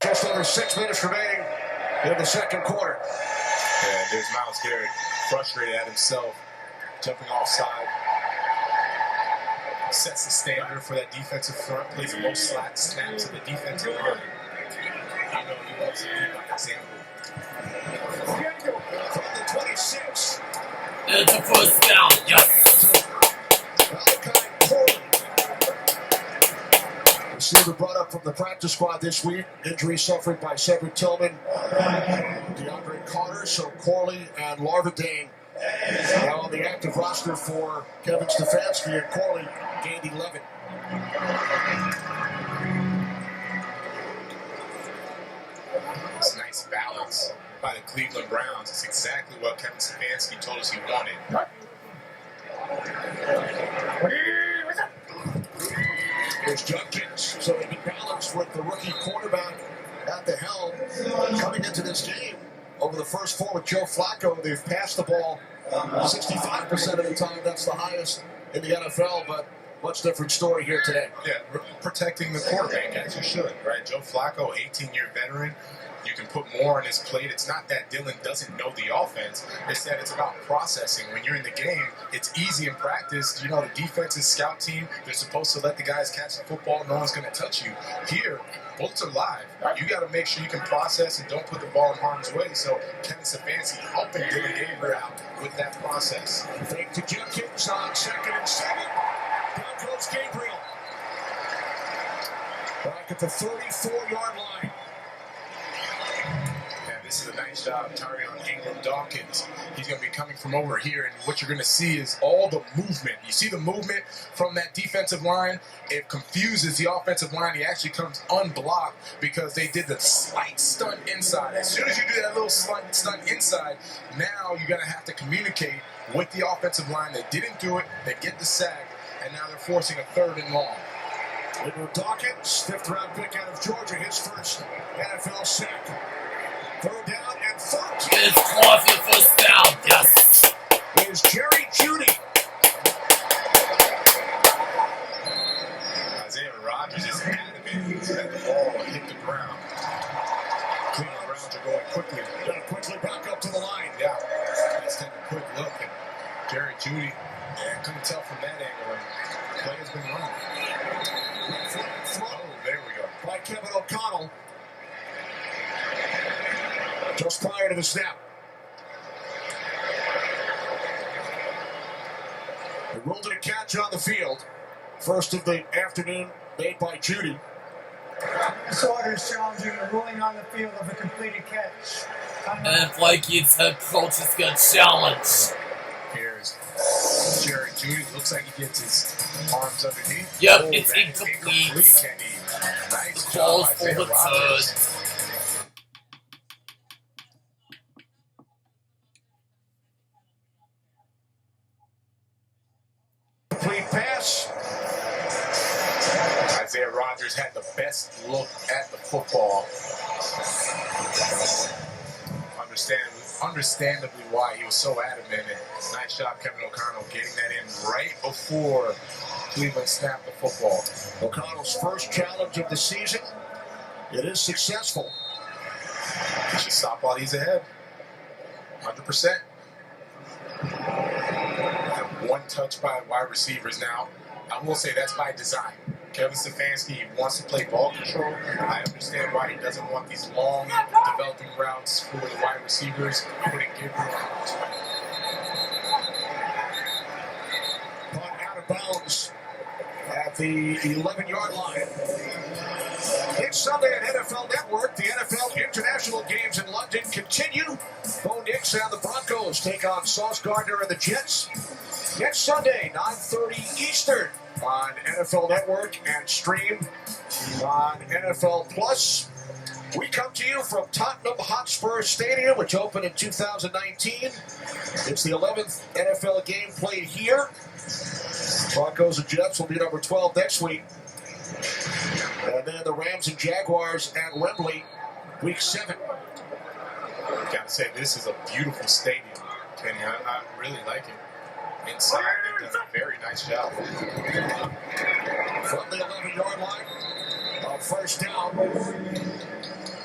Just over 6 minutes remaining in the second quarter. And there's Miles Garrett, frustrated at himself, jumping offside. Sets the standard for that defensive front, plays the most snaps of the defensive line. You know, he wants to lead by example. From the 26. It's a first down, yes. Malachi Corley. Receiver brought up from the practice squad this week. Injury suffered by Cedric Tillman, DeAndre Carter, so Corley and Laverdane now on the active roster for Kevin Stefanski, and Corley gained 11. It's a nice balance by the Cleveland Browns. It's exactly what Kevin Stefanski told us he wanted. There's Judkins, so they be balanced with the rookie quarterback at the helm. Coming into this game, over the first 4 with Joe Flacco, they've passed the ball 65% of the time. That's the highest in the NFL, but much different story here today. Yeah, protecting the quarterback as you should, right? Joe Flacco, 18-year veteran. You can put more on his plate. It's not that Dylan doesn't know the offense. It's that it's about processing. When you're in the game, it's easy in practice. You know, the defense's scout team, they're supposed to let the guys catch the football. No one's going to touch you. Here, bullets are live. You got to make sure you can process and don't put the ball in harm's way. So Kevin Stefanski helping Dylan Gabriel out with that process. Fake to Judkins on 2nd and 7. Down goes Gabriel. Back at the 34-yard line. And this is a nice job, Tyrion Ingram Dawkins. He's going to be coming from over here, and what you're going to see is all the movement. You see the movement from that defensive line? It confuses the offensive line. He actually comes unblocked because they did the slight stunt inside. As soon as you do that little slight stunt inside, now you're going to have to communicate with the offensive line. They didn't do it. They get the sack, and now they're forcing a 3rd and long. Ingram Dawkins, 5th-round pick out of Georgia, his first NFL sack. 3rd down and 13. It's close for the first down, yes. Is Jerry Jeudy. Isaiah Rodgers is adamant that the ball hit the ground. Cleveland Browns are going quickly. Got to quickly back up to the line. Yeah, let's take a quick look at Jerry Jeudy. Yeah, couldn't tell from that angle. Play has been run. Oh, there we go. By Kevin O'Connell. Just prior to the snap. They rolled it a catch on the field. First of the afternoon made by Judy. This order is challenging the ruling on the field of a completed catch. And Vikings head coach is gonna challenge. Here's Jerry Judy. Looks like he gets his arms underneath. Yep, Oh, it's that is incomplete. Kenny. Nice Calls job, for Isaiah the Rodgers. third. Complete pass. Isaiah Rodgers had the best look at the football. Understandably why he was so adamant. And nice job, Kevin O'Connell, getting that in right before Cleveland snapped the football. O'Connell's first challenge of the season. It is successful. He should stop while he's ahead. 100%. And one touch by wide receivers now. I will say that's by design. Kevin Stefanski wants to play ball control. I understand why he doesn't want these long developing routes for the wide receivers, putting Gabriel out. Punt out of bounds at the 11-yard line. It's Sunday at NFL Network. The NFL International Games in London continue. Bo Nix and the Broncos take on Sauce Gardner and the Jets. Next Sunday, 9:30 Eastern on NFL Network and stream on NFL Plus. We come to you from Tottenham Hotspur Stadium, which opened in 2019. It's the 11th NFL game played here. Broncos and Jets will be number 12 next week. And then the Rams and Jaguars at Wembley, week 7. Gotta say, this is a beautiful stadium, Kenny. I really like it. Inside, they've done a very nice job. From the 11-yard line, first down.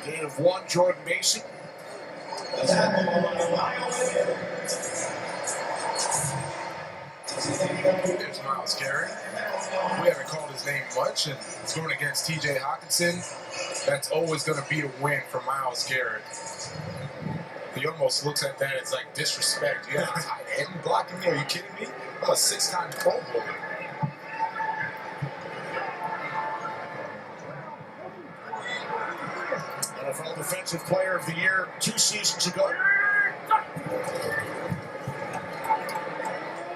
Gain of 1, Jordan Mason. There's Myles Garrett. We haven't called his name much, and it's going against T.J. Hawkinson. That's always going to be a win for Myles Garrett. He almost looks at that as like disrespect. You have a tight end blocking me? Are you kidding me? I'm a 6-time Pro Bowler. NFL Defensive Player of the Year 2 seasons ago.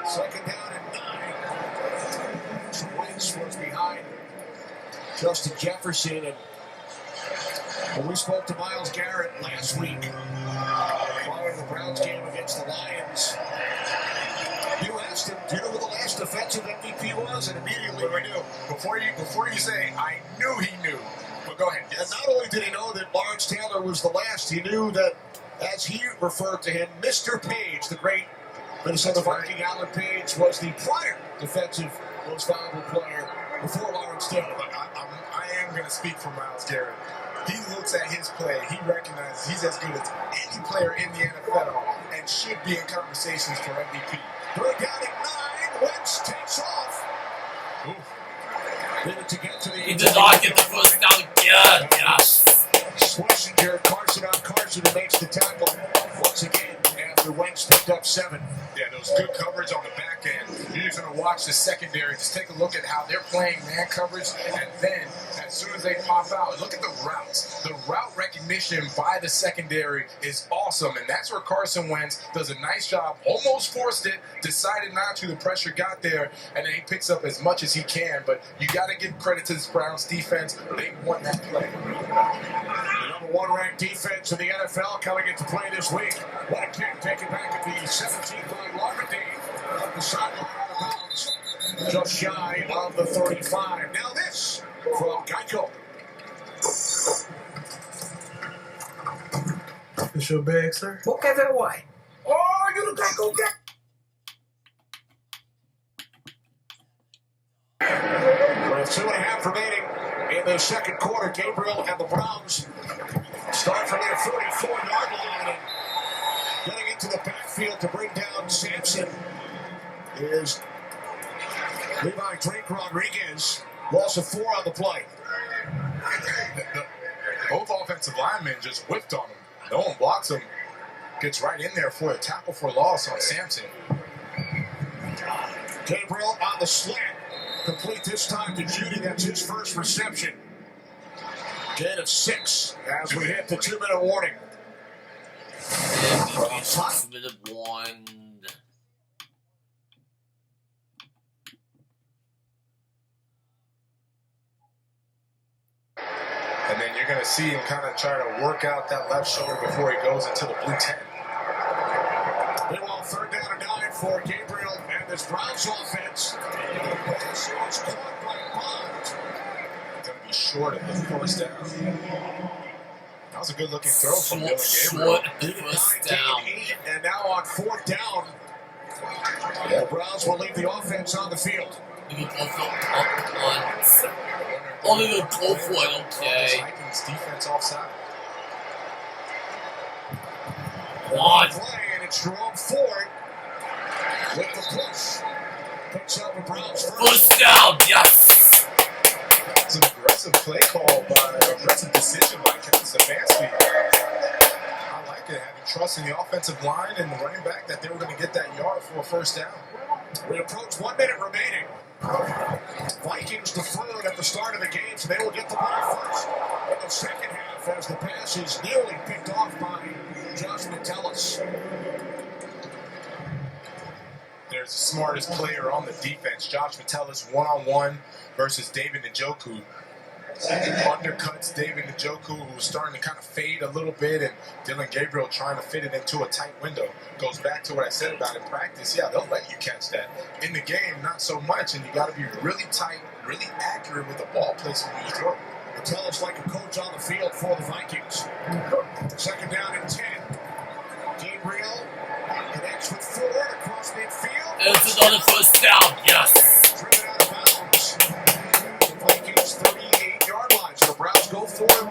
Second down and 9. Wentz was behind Justin Jefferson. And when we spoke to Myles Garrett last week, following the Browns game against the Lions, you asked him, do you know who the last defensive MVP was? And immediately we knew. Before you say, I knew he knew. But go ahead. And not only did he know that Lawrence Taylor was the last, he knew that, as he referred to him, Mr. Page, the great Minnesota Viking Alan Page, was the prior defensive most valuable player before Lawrence Taylor. Look, I am going to speak for Myles Garrett. He looks at his play. He recognizes he's as good as any player in the NFL and should be in conversations for MVP. Third down at 9. Wentz takes off. Needed to get to the. He did not get the first down again. Yes. Schlesinger, Carson on Carson, who makes the tackle once again after Wentz picked up 7. Yeah, those good coverage on the back end. You're just going to watch the secondary. Just take a look at how they're playing man coverage. And then, as soon as they pop out, look at the routes. The route recognition by the secondary is awesome. And that's where Carson Wentz does a nice job. Almost forced it, decided not to. The pressure got there. And then he picks up as much as he can. But you got to give credit to this Browns defense. They won that play. The number 1 ranked defense in the NFL coming into play this week. What a kick taken back at the 17th by Larmadine up the sideline out of bounds. Just shy of the 35. Now this from Geico. It's your bag, sir? Okay, that way. Oh, you look like okay. With 2.5 remaining in the second quarter, Gabriel and the Browns start from their 44-yard line and getting into the backfield to bring down Sampson. is Levi Drake Rodriguez. Loss of 4 on the play. Both offensive linemen just whipped on him. No one blocks him. Gets right in there for a tackle for loss on Sampson. Gabriel on the slant. Complete this time to Judy. That's his first reception. Gain of 6 as we hit the 2-minute warning. Minute 1. And then you're going to see him kind of try to work out that left shoulder before he goes into the blue tent. Meanwhile, 3rd down and 9 for Gabriel and this Browns offense. Pass was caught by Bond. Going to be short at the first down. That was a good looking throw from Dylan Gabriel. Short at the first down. And now on 4th down, the Browns will leave the offense on the field. Oh, they're going to go for it, okay. Vikings defense offside. One play, and it's Jerome Ford with the push. Picks up the Browns first down, yes. It's an aggressive play call aggressive decision by Kevin Stefanski. I like it, having trust in the offensive line and the running back that they were going to get that yard for a first down. We approach 1 minute remaining. Vikings deferred at the start of the game, so they will get the ball first in the second half as the pass is nearly picked off by Josh Metellus. There's the smartest player on the defense, Josh Metellus, one-on-one versus David Njoku. Undercuts David Njoku, who's starting to kind of fade a little bit, and Dylan Gabriel trying to fit it into a tight window. Goes back to what I said about in practice. Yeah, they'll let you catch that. In the game, not so much, and you got to be really tight, really accurate with the ball placement when you throw. Metellus like a coach on the field for the Vikings. 2nd down and 10. Gabriel connects with Ford across midfield. It's another first down, yes. Driven out of bounds. The Vikings 38-yard line. So the Browns go for it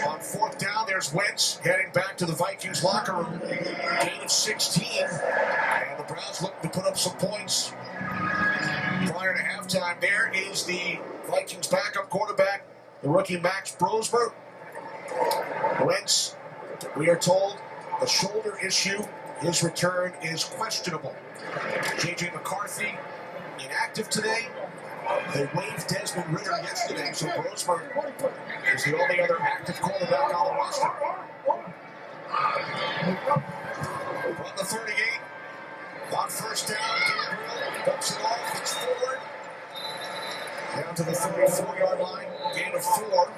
on 4th down. There's Wentz heading back to the Vikings locker room. Gain of 16. And the Browns looking to put up some points. Prior to halftime, there is the Vikings backup quarterback, the rookie Max Brosmer. Wentz, we are told, a shoulder issue. His return is questionable. J.J. McCarthy, inactive today. They waived Desmond Ritter yesterday, so Brosmer is the only other active quarterback on the roster. From the 38, on 1st down, Gabriel dumps it off. It's Ford. Down to the 34-yard line, gain of 4.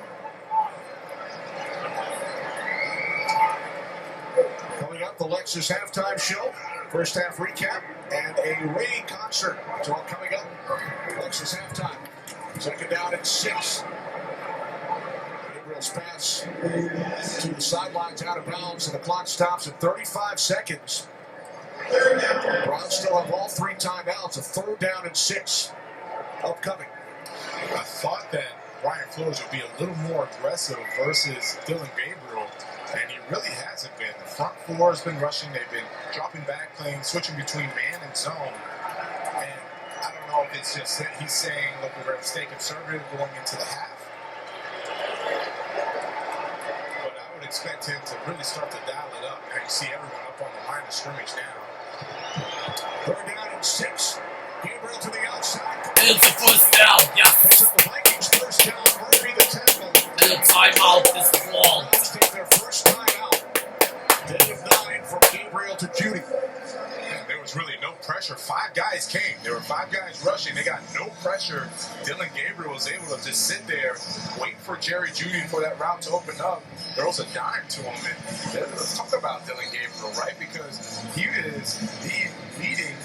Coming up, the Lexus halftime show, first half recap, and a Ray concert. It's all coming up. Lexus halftime. 2nd down and 6. Gabriel's pass to the sidelines out of bounds, and the clock stops at 35 seconds. Browns still have all 3 timeouts. A 3rd down and 6 upcoming. I thought that Brian Flores would be a little more aggressive versus Dylan Gabriel, and he really hasn't been. The front 4 has been rushing. They've been dropping back, playing, switching between man and zone. And I don't know if it's just that he's saying, look, we're going to stay conservative going into the half. But I would expect him to really start to dial it up. Now you see everyone up on the line of scrimmage now. 3rd down and 6. Gabriel to the outside. It's a first down, yes. Picks up the Vikings' first down. Murphy the tackle. And a timeout is called. Browns take their first timeout. Gain of 9 from Gabriel to Judy. And there was really no pressure. 5 guys came. There were 5 guys rushing. They got no pressure. Dylan Gabriel was able to just sit there, wait for Jerry Judy for that route to open up. Throws a dime to him. And let's talk about Dylan Gabriel, right? Because he is the leading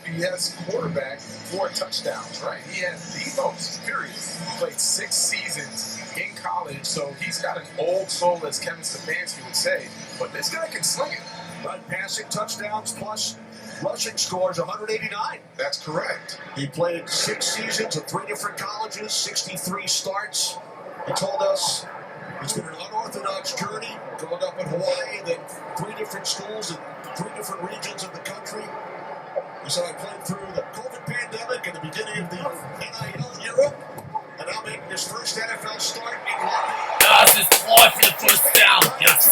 FBS quarterback for touchdowns, right? He has the most, period. He played 6 seasons in college, so he's got an old soul, as Kevin Stefanski would say. But this guy can sling it. But passing touchdowns plus rushing scores, 189. That's correct. He played 6 seasons at 3 different colleges, 63 starts. He told us it's been an unorthodox journey, growing up in Hawaii, then 3 different schools in 3 different regions of the country. So I played through the COVID pandemic and the beginning of the NIL era, and now making his first NFL start in London. That's his boy for the first down. Yes.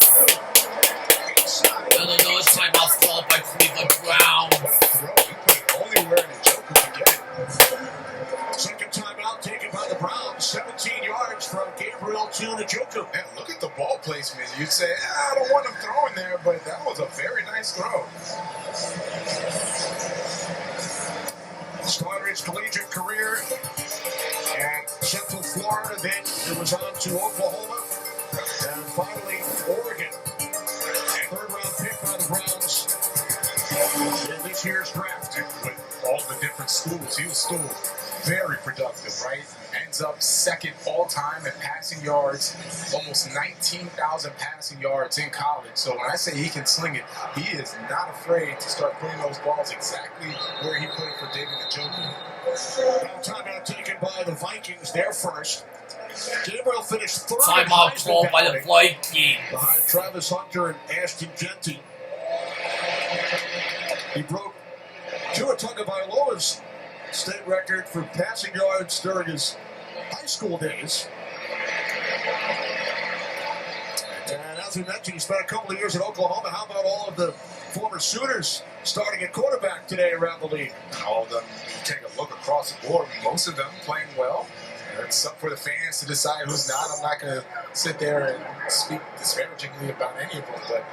Illinois timeout called by Cleveland Browns. What a throw. He put it only where Njoku could get it. Second timeout taken by the Browns, 17 yards from Gabriel to Njoku. Man, look at the ball placement. You'd say, I don't want him throwing there, but that was a very nice throw. Started his collegiate career at Central Florida, then it was on to Oklahoma, and finally Oregon. Third round pick by the Browns in this year's draft. With all the different schools, he was still very productive, right? Ends up second all-time in passing yards, almost 19,000 passing yards in college. So when I say he can sling it, he is not afraid to start putting those balls exactly where he put it for David Njoku. Now timeout taken by the Vikings, their first. Gabriel finished third. Timeout called by the Vikings. Behind Travis Hunter and Ashton Genty. He broke Tua Tagovailoa's state record for passing yards during his high school days. And as we mentioned, he spent a couple of years at Oklahoma. How about all of the former Sooners starting at quarterback today around the league? All of them, you take a look across the board, most of them playing well. It's up for the fans to decide who's not. I'm not going to sit there and speak disparagingly about any of them, but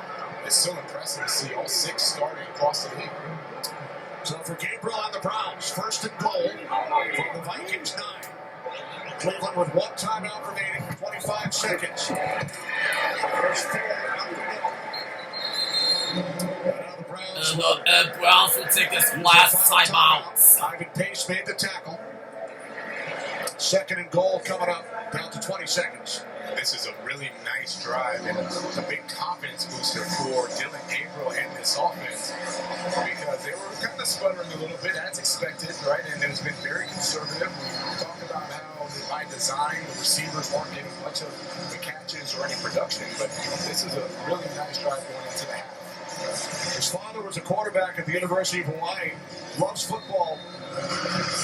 it's still impressive to see all six starting across the league. So for Gabriel on the Browns, first and goal from the Vikings 9. Cleveland with one timeout remaining, 25 seconds. There's 4 out to go. And now the Browns. The Browns will take this last timeout. Ivan Pace made the tackle. Second and goal coming up, down to 20 seconds. This is a really nice drive and a big confidence booster for Dylan Gabriel and this offense because they were kind of sputtering a little bit as expected, right? And it's been very conservative. We talked about how by design the receivers weren't getting much of the catches or any production, but this is a really nice drive going into the half. His father was a quarterback at the University of Hawaii, loves football,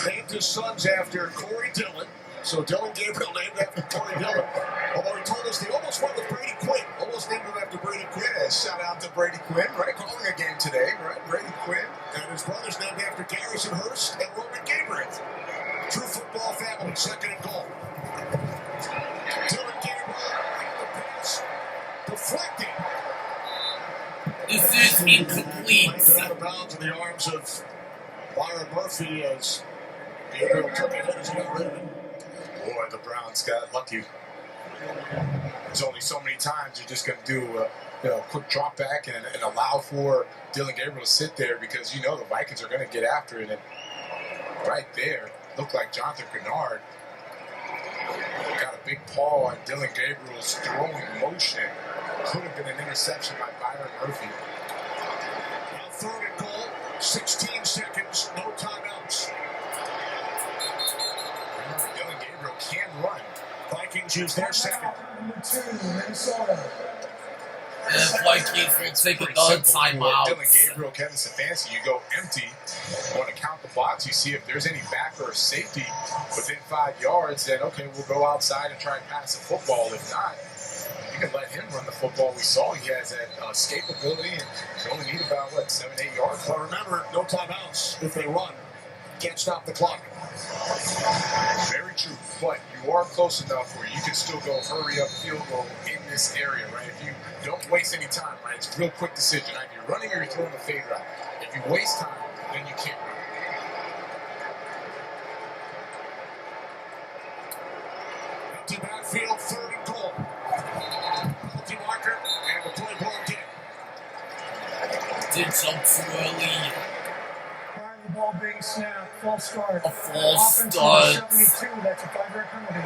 named his sons after Corey Dillon. So Dylan Gabriel named after Corey Dillon. Although he told us they almost went with Brady Quinn. Almost named him after Brady Quinn. Yeah, shout out to Brady Quinn, right? Calling a game today, right? Brady Quinn. And his brother's named after Garrison Hurst and Roman Gabriel. True football family, second and goal. Dylan Gabriel, the pass, deflecting. This is incomplete. Out of bounds in the arms of Byron Murphy as Gabriel took it as he got rid of it. Boy, the Browns got lucky. There's only so many times you're just going to do a quick drop back and allow for Dylan Gabriel to sit there because you know the Vikings are going to get after it. And right there, looked like Jonathan Grenard got a big paw on Dylan Gabriel's throwing motion. Could have been an interception by Byron Murphy. Now third and goal, 16 seconds, no timeouts. Remember, Dylan Gabriel can run. Vikings use their second. Number 2, Minnesota. And Vikings will take Pretty another simple. timeout. Dylan Gabriel, Kevin Stefanski, you go empty. You want to count the box. You see if there's any back or safety within 5 yards, then okay, we'll go outside and try and pass the football. If not, you can let him run the football. We saw he has that escapability and you only need about, 7-8 yards. But remember, no timeouts if they run. Can't stop the clock. Very true, but you are close enough where you can still go hurry up field goal in this area, right? If you don't waste any time, right? It's a real quick decision. Right? If you're running or you're throwing the fade route. If you waste time, then you can't run. Empty backfield, third and goal. Penalty marker, and the play blocked in. Did jump too early. Prior to the ball being snapped, false start. A false Offense start. number 72, that's a 5-yard penalty.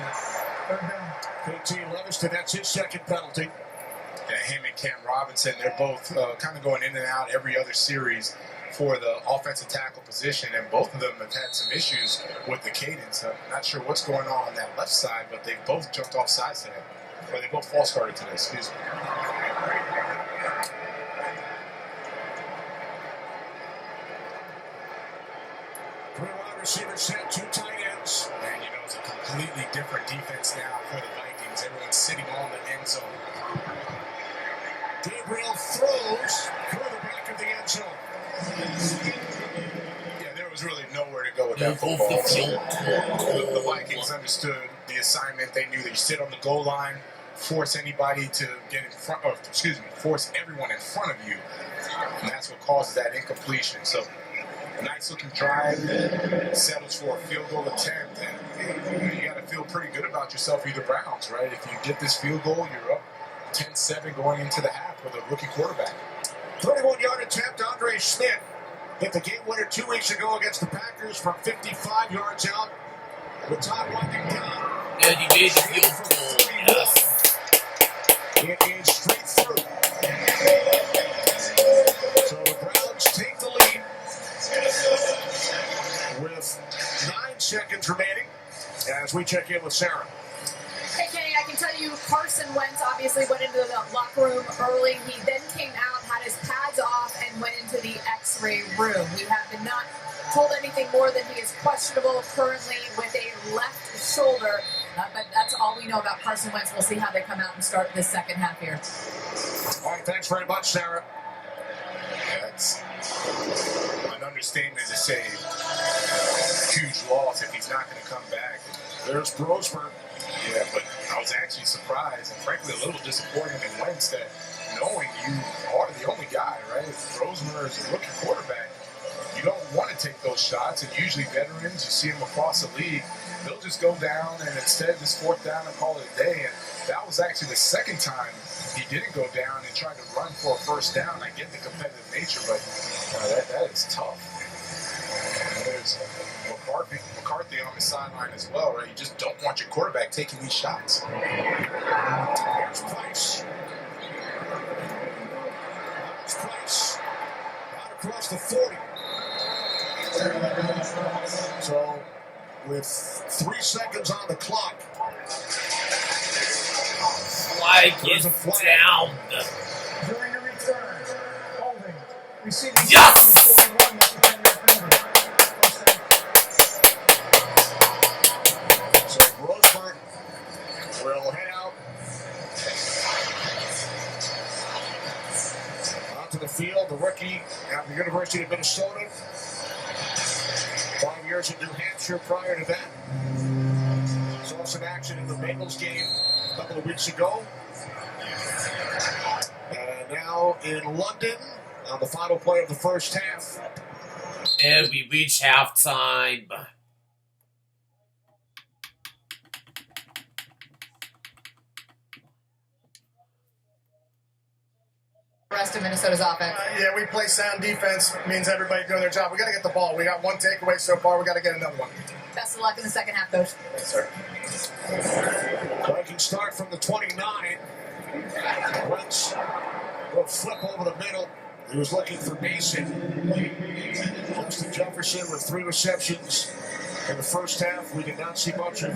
Third down. KT Leviston, that's his second penalty. Yeah, him and Cam Robinson, they're both kind of going in and out every other series for the offensive tackle position, and both of them have had some issues with the cadence. I'm not sure what's going on that left side, but they both jumped off sides today. Or they both false started today, excuse me. Three wide receivers set, two tight ends. And you know, it's a completely different defense now for the Vikings. Everyone's sitting on the end zone. Gabriel throws through the back of the end zone. Yeah, there was really nowhere to go with Yeah, that go football. for the field. The Vikings understood the assignment. They knew they sit on the goal line, force anybody to get in front of, force everyone in front of you. And that's what causes that incompletion. So, a nice looking drive, settles for a field goal attempt, and you got to feel pretty good about yourself, either Browns, right? If you get this field goal, you're up 10-7 going into the half with a rookie quarterback. 31-yard attempt, Andre Smith hit the game winner 2 weeks ago against the Packers from 55 yards out with time winding down. And he made the field goal. Yes. It is straight through. So the Browns take the lead with 9 seconds remaining as we check in with Sarah. Hey, Kenny, I can tell you Carson Wentz obviously went into the locker room early. He then came out, had his pads off, and went into the x-ray room. We have been not told anything more than he is questionable currently with a left shoulder. But that's all we know about Carson Wentz. We'll see how they come out and start this second half here. All right, thanks very much, Sarah. That's an understatement to say huge loss if he's not going to come back. There's Brosmer. Yeah, but I was actually surprised and frankly a little disappointed in Wentz that knowing you are the only guy, right? If Brosmer is a rookie quarterback, you don't want to take those shots, and usually veterans, you see them across the league, they'll just go down and instead just fourth down and call it a day. And that was actually the second time he didn't go down and tried to run for a first down. I get the competitive nature, but that is tough. And there's McCarthy on the sideline as well, right? You just don't want your quarterback taking these shots. There's Price. There's Price. Out across the 40. So, with 3 seconds on the clock, Flag is down. During the return, holding, receiving. Yes! 41, that's a 10-yard penalty. so Brosmer will head out onto the field. The rookie out of the University of Minnesota. 5 years in New Hampshire prior to that. Saw some action in the Bengals game a couple of weeks ago. And now in London on the final play of the first half. And we reach halftime. The rest of Minnesota's offense. Yeah, we play sound defense. Means everybody doing their job. We got to get the ball. We got one takeaway so far. We got to get another one. Best of luck in the second half, Coach. Yes, sir. Viking start from the 29. Wentz will flip over the middle. He was looking for Mason. Justin Jefferson with 3 receptions in the first half. We did not see much of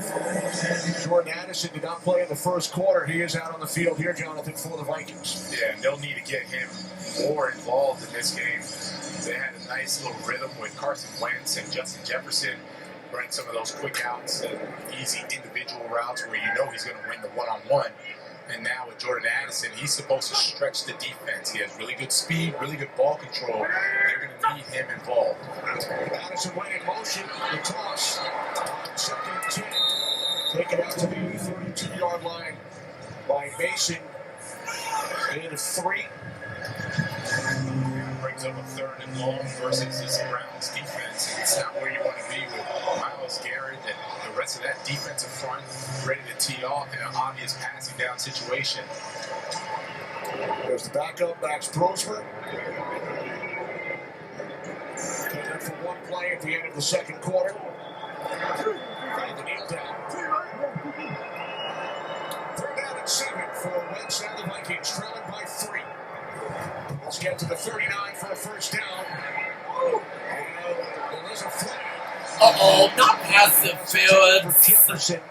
Jordan Addison. Did not play in the first quarter. He is out on the field here, Jonathan, for the Vikings. Yeah, and they'll need to get him more involved in this game. They had a nice little rhythm with Carson Wentz and Justin Jefferson running some of those quick outs and easy individual routes where you know he's going to win the one-on-one. And now with Jordan Addison, he's supposed to stretch the defense. He has really good speed, really good ball control. They're going to need him involved. Addison went in motion. The toss. Second and 10. Taken out to the 32-yard line by Mason. Gain of 3. Brings up a third and long versus this Browns defense. It's not where you want to be with Myles Garrett and the rest of that defensive front ready to tee off in an obvious passing down situation. There's the backup, Max Brosmer. Came in for one play at the end of the second quarter. And the kneel down. 3rd down and 7 for Wentz and the Vikings, trailing by 3. Let's get to the 39 for a first down. And there is a flag. Uh-oh, not passive interference. Jefferson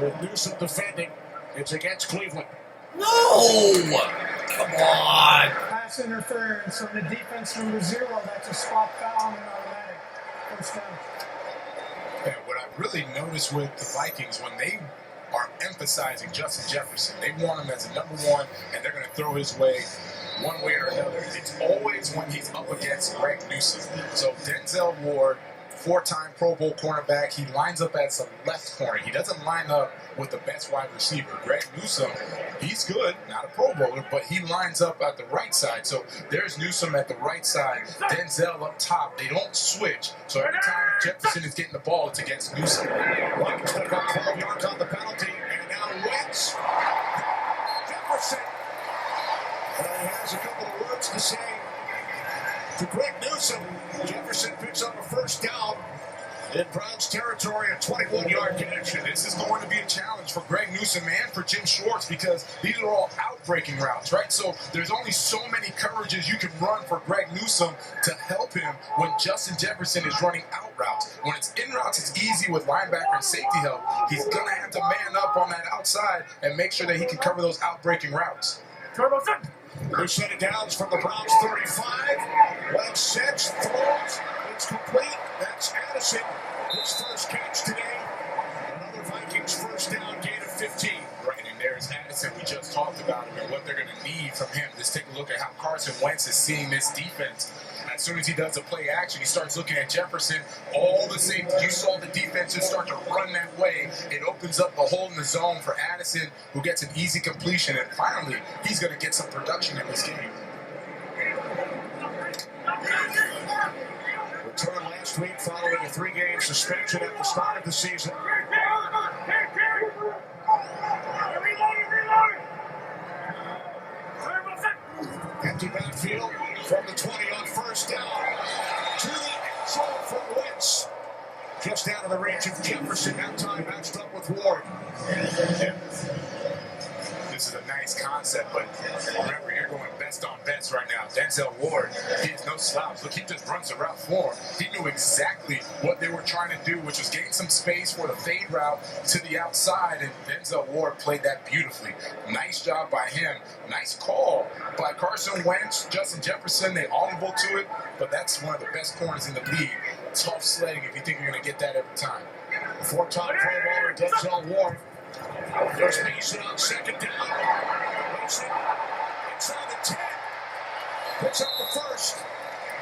with Newsom defending. It's against Cleveland. No! Come on. Pass interference on the defense number 0. That's a spot foul and automatic. first down. Yeah, what I really noticed with the Vikings, when they are emphasizing Justin Jefferson, they want him as a number one, and they're going to throw his way one way or another. It's always when he's up against Greg Newsome. So Denzel Ward, 4-time Pro Bowl cornerback, he lines up as a left corner. He doesn't line up with the best wide receiver. Greg Newsome, he's good, not a Pro Bowler, but he lines up at the right side. So there's Newsome at the right side, Denzel up top. They don't switch. So every time Jefferson is getting the ball, it's against Newsome. Vikings pick up 12 yards on the penalty, and now Wentz. Jefferson. He has a couple of words to say to Greg Newsome. Jefferson picks up a first down in Browns territory, a 21-yard connection. This is going to be a challenge for Greg Newsome and for Jim Schwartz because these are all out-breaking routes, right? So there's only so many coverages you can run for Greg Newsome to help him when Justin Jefferson is running out routes. When it's in routes, it's easy with linebacker and safety help. He's going to have to man up on that outside and make sure that he can cover those out-breaking routes. They set it down from the Browns 35. Wentz sets, throws. It's complete. That's Addison. His first catch today. Another Vikings first down, gain of 15. Right, and there's Addison. We just talked about him and what they're going to need from him. Let's take a look at how Carson Wentz is seeing this defense. As soon as he does a play action, he starts looking at Jefferson. All the safeties, you saw the defense just start to run that way. It opens up the hole in the zone for Addison, who gets an easy completion. And finally, he's going to get some production in this game. Return last week following a 3-game suspension at the start of the season. Empty backfield from the 20 on first down to the end zone for Wentz. Just out of the reach of Jefferson. That time matched up with Ward. This is a nice concept, but remember, you're going best on best right now. Denzel Ward, he has no slouch. Look, he just runs the route for him. He knew exactly what they were trying to do, which was gain some space for the fade route to the outside, and Denzel Ward played that beautifully. Nice job by him. Nice call by Carson Wentz, Justin Jefferson. They audible to it, but that's one of the best corners in the league. Tough sledding if you think you're going to get that every time. 4-time Pro Bowler Denzel Ward. There's Mason on second down. Mason inside the 10. Picks up the first.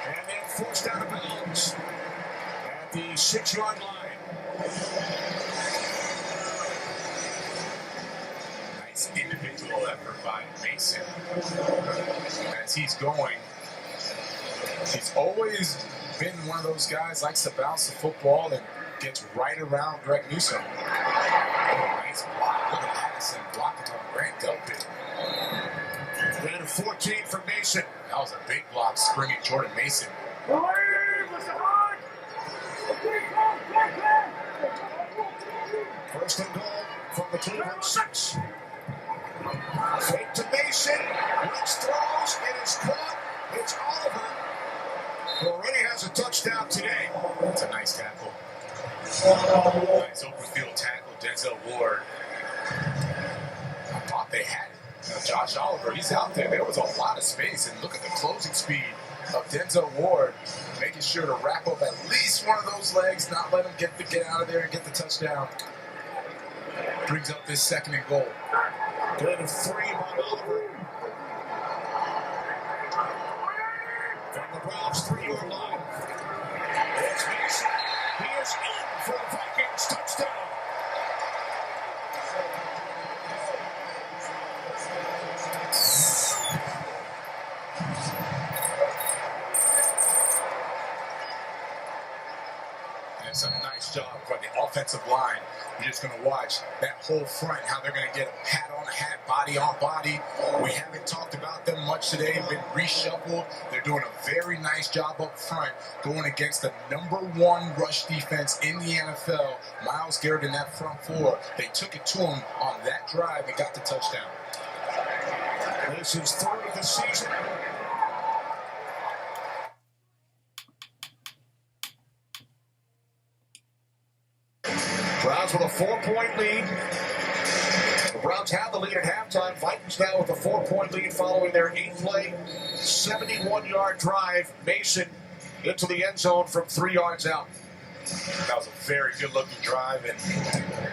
And then forced out of bounds at the 6-yard line. Nice individual effort by Mason. As he's going, he's always been one of those guys likes to bounce the football and gets right around Greg Newsome. Nice block. Look at Addison blocking on Grant Delpit. Then a 14 for Mason. That was a big block, springing Jordan Mason. First and goal from the Cleveland 6. Fake to Mason. Wentz throws. It is caught. It's Oliver, who already has a touchdown today. That's a nice tackle. Nice open field tackle, Denzel Ward. I thought they had it. Josh Oliver, he's out there. There was a lot of space, and look at the closing speed of Denzel Ward, making sure to wrap up at least one of those legs, not let him get out of there and get the touchdown. Brings up this second and goal. Good of 3 by Oliver. From the Browns 3-yard line. It's Mason. He is in for a Vikings touchdown. It's a nice job by the offensive line. You're just going to watch that whole front, how they're going to get hat on hat, body on body. We haven't talked about them much today. Been reshuffled. They're doing a very nice job up front, going against the #1 rush defense in the NFL. Myles Garrett in that front four. They took it to him on that drive and got the touchdown. This is 3rd of the season. Browns with a 4-point lead. The Browns have the lead at halftime. Vikings now with a 4-point lead following their 8-play, 71-yard drive. Mason into the end zone from 3 yards out. That was a very good-looking drive, and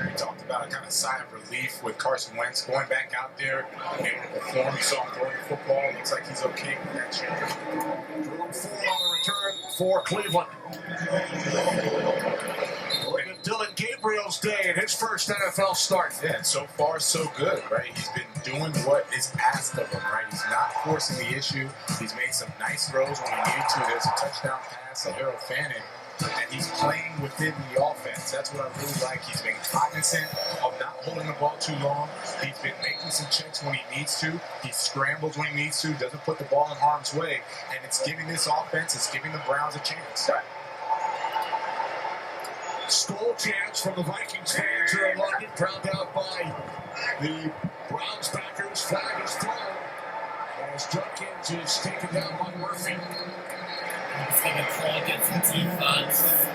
we talked about a kind of sigh of relief with Carson Wentz going back out there, able to perform. You saw him throwing the football. Looks like he's okay with that shit. Jerome Ford on the return for Cleveland. Look at Dylan Gabriel's day in his first NFL start. Yeah, and so far so good, right? He's been doing what is asked of him, right? He's not forcing the issue. He's made some nice throws when he needed to. There's a touchdown pass to Harold Fannin, and he's playing within the offense. That's what I really like. He's been cognizant of not holding the ball too long. He's been making some checks when he needs to. He scrambles when he needs to, doesn't put the ball in harm's way, and it's giving this offense, it's giving the Browns a chance. Skull chance from the Vikings fans here in London, drowned out by the Browns backers. Flag is thrown as Judkins is taken down by Murphy. He's going to call against the defense.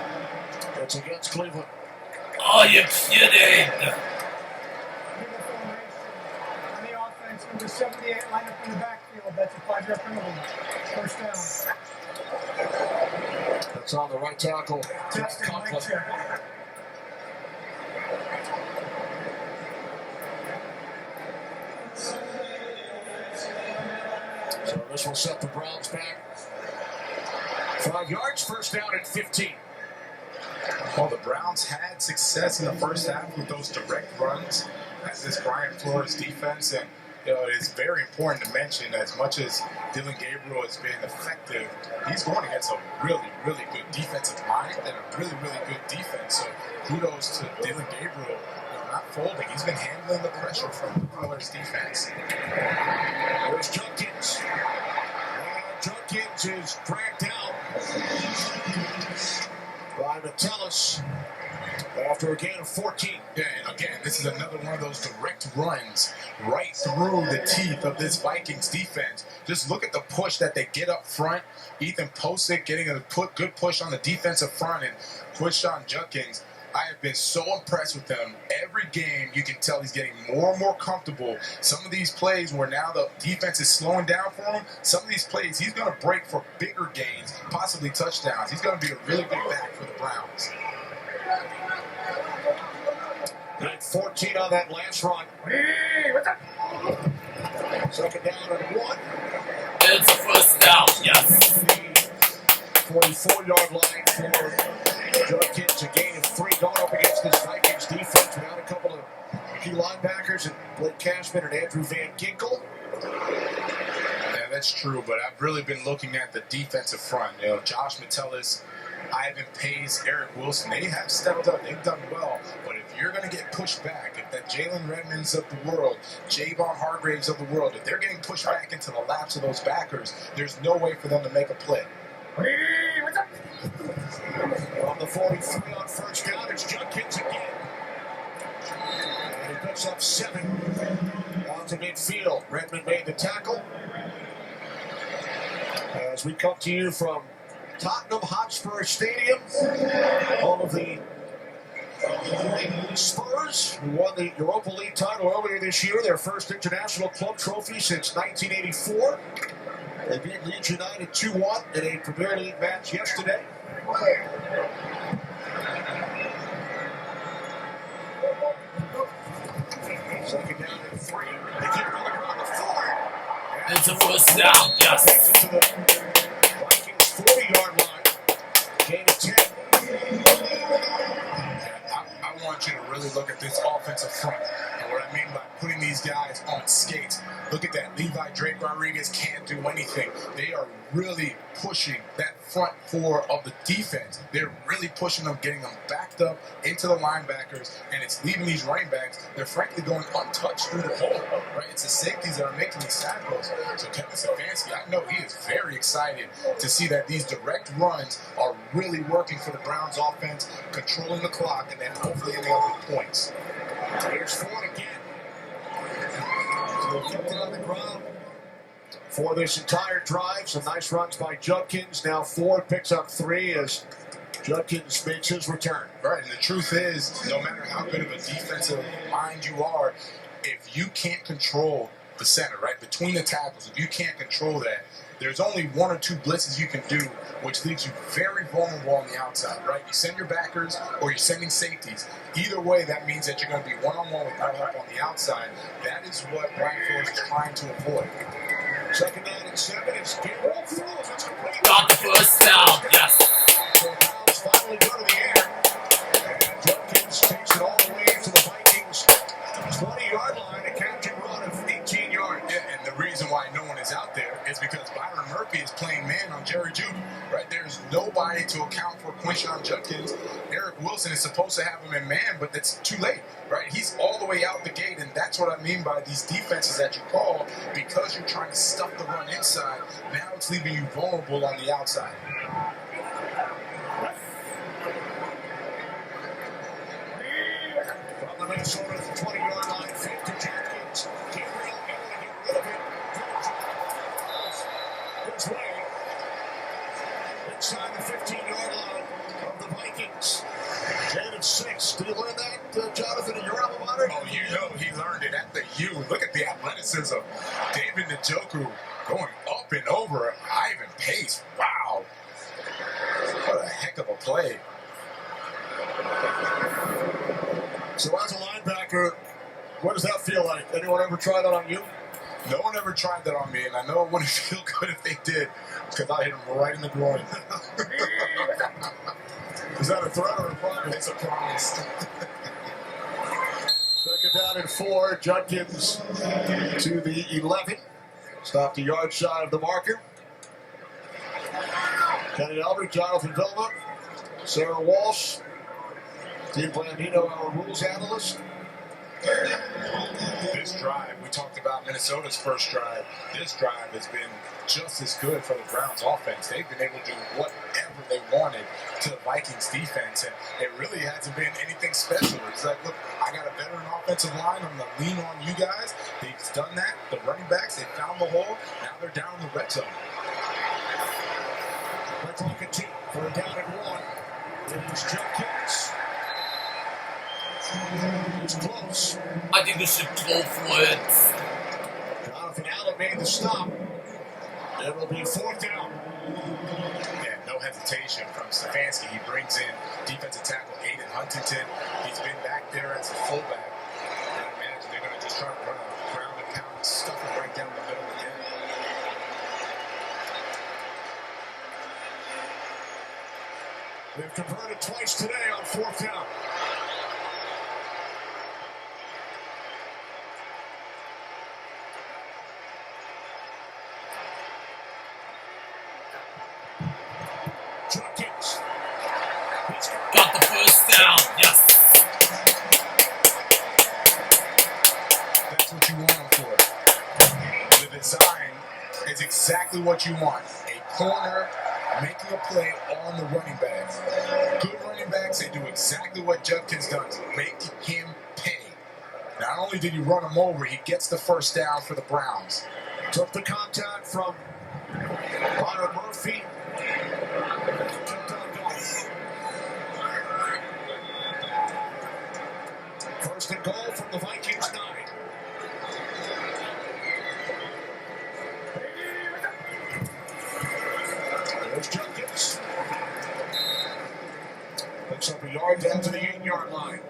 It's against Cleveland. Oh, you're kidding! On the offense, number 78 line up in the backfield. That's a 5-yard penalty. First down. That's on the right tackle. Justin Conklin. Leitcher. So this will set the Browns back 5 yards, first down at 15. Well, the Browns had success in the first half with those direct runs as this Brian Flores defense. And, you know, it's very important to mention, as much as Dylan Gabriel has been effective, he's going against a really, really good defensive line and a really, really good defense. So kudos to Dylan Gabriel, you know, not folding. He's been handling the pressure from the Flores defense. There's Judkins. Judkins is dragged out by Metellus after a gain of 14. Yeah, and again, this is another one of those direct runs right through the teeth of this Vikings defense. Just look at the push that they get up front. Ethan Posick getting a good push on the defensive front and push on Judkins. I have been so impressed with him. Every game, you can tell he's getting more and more comfortable. Some of these plays where now the defense is slowing down for him, some of these plays, he's going to break for bigger gains, possibly touchdowns. He's going to be a really good back for the Browns. Got 14 on that last run. Second down and 1. It's first down, yes. 44-yard line for Judkins, a gain of 3 going up against this Vikings defense without a couple of key linebackers and Blake Cashman and Andrew Van Ginkel. Yeah, that's true, but I've really been looking at the defensive front. You know, Josh Metellus, Ivan Pace, Eric Wilson, they have stepped up. They've done well. But if you're going to get pushed back, if that Jalen Redmonds of the world, Javon Hargraves of the world, if they're getting pushed back into the laps of those backers, there's no way for them to make a play. On the 43 on first down, it's Judkins again. And he picks up 7 down to midfield. Redmond made the tackle. As we come to you from Tottenham Hotspur Stadium, home of the Spurs, who won the Europa League title earlier this year, their first international club trophy since 1984. They beat Leeds United 2-1 in a Premier League match yesterday. Second down and 3. They keep it on the ground to 4. It's a first down, yes. To the Vikings 40-yard line. Gain of 10. I want you to really look at this offensive front. And what I mean by putting these guys on skates, look at that. Levi Drake Rodriguez can't do anything. They are really pushing that front 4 of the defense. They're really pushing them, getting them backed up into the linebackers, and it's leaving these running backs, they're frankly going untouched through the hole, right? It's the safeties that are making these tackles. So Kevin Stefanski, I know he is very excited to see that these direct runs are really working for the Browns offense, controlling the clock, and then hopefully ending up with points. Here's Ford again. So they kept it on the ground for this entire drive. Some nice runs by Judkins. Now Ford picks up 3 as Judkins makes his return. Right, and the truth is, no matter how good of a defensive mind you are, if you can't control the center, right, between the tackles, if you can't control that, there's only one or two blitzes you can do, which leaves you very vulnerable on the outside, right? You send your backers or you're sending safeties. Either way, that means that you're going to be one-on-one with no help on the outside. That is what Brian Flores is trying to avoid. Second down and 7. It's Gabriel throws. It's complete. Got the first down. Yes. So Browns finally go to the air. And Judkins takes it all the way to the Vikings 20-yard line. A catching run of 18 yards. Yeah, and the reason why no one is out there is because Byron Murphy is playing man on Jerry Jeudy, right? There's nobody to account for Quinshon Judkins. Eric Wilson is supposed to have him in man, but that's too late, right? He's all the way out the gate, and that's what I mean by these defenses that you call, because you're trying to stuff the run inside. Now it's leaving you vulnerable on the outside. From the Minnesota 20-yard line, fake to Judkins. Gabriel able to get rid of it. His way. Inside the 15-yard line of the Vikings. 10-6. Did you learn that, Jonathan, in your alma mater? Oh, you know he learned it at the U. Look at the athleticism. David Njoku going up and over Ivan Pace. Wow. What a heck of a play. So as a linebacker, what does that feel like? Anyone ever try that on you? No one ever tried that on me, and I know it wouldn't feel good if they did, because I hit him right in the groin. Is that a threat or a promise? It's a promise. Second down and 4. Judkins to the 11. Stopped a yard shy of the marker. Kenny Albert, Jonathan Vilma, Sarah Walsh, Steve Blandino, our rules analyst. This drive, we talked about Minnesota's first drive. This drive has been just as good for the Browns offense. They've been able to do whatever they wanted to the Vikings defense, and it really hasn't been anything special. It's like, look, I got a veteran offensive line. I'm going to lean on you guys. They've done that. The running backs, they found the hole. Now they're down in the red zone. Red clock at 2 for a down and 1. It was Judkins. It's close. I think they should go for it. Jonathan Allen made the stop. It will be 4th down. Yeah, no hesitation from Stefanski. He brings in defensive tackle Aiden Huntington. He's been back there as a fullback. I imagine they're going to just try to run a ground and pound, stuff it right down the middle again. They've converted twice today on 4th down. Judkins. Got the first down. Yes. That's what you want him for. The design is exactly what you want. A corner making a play on the running backs. Good running backs, they do exactly what Judkins does. Make him pay. Not only did you run him over, he gets the first down for the Browns. Took the contact from Byron Murphy. First and goal from the Vikings 9. There's Judkins. Picks up a yard down to the 8-yard line.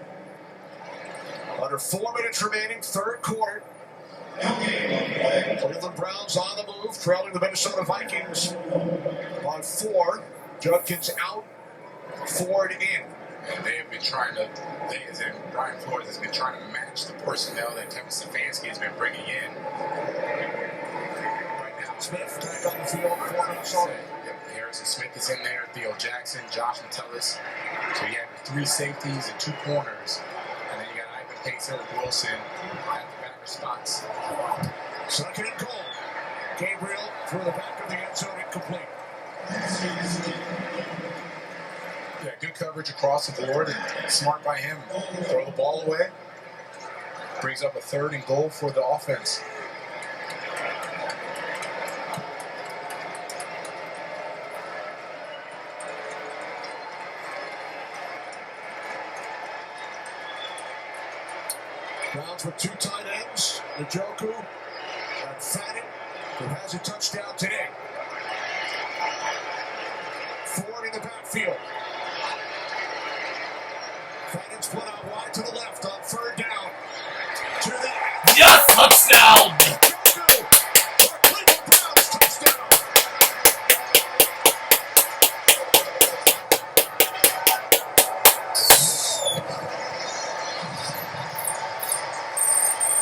Under 4 minutes remaining, third quarter. Cleveland Browns on the move, trailing the Minnesota Vikings on 4. Judkins out, Ford in. And they have been trying to, they as in Brian Flores has been trying to match the personnel that Kevin Stefanski has been bringing in. Right now, Smith back on the field for Minnesota. Harrison Smith is in there, Theo Jackson, Josh Metellus. So you have your 3 safeties and 2 corners. And then you got Ivan Pace, Eric Wilson at the backer spots. Second and goal. Gabriel through the back of the end zone, incomplete. Yeah, good coverage across the board and smart by him. Throw the ball away. Brings up a 3rd and goal for the offense. Browns with 2 tight ends, Njoku and Fannin, who has a touchdown today. in the backfield. Fighting split out wide to the left on third down. To the Yes, touchdown! Cleveland Browns touchdown.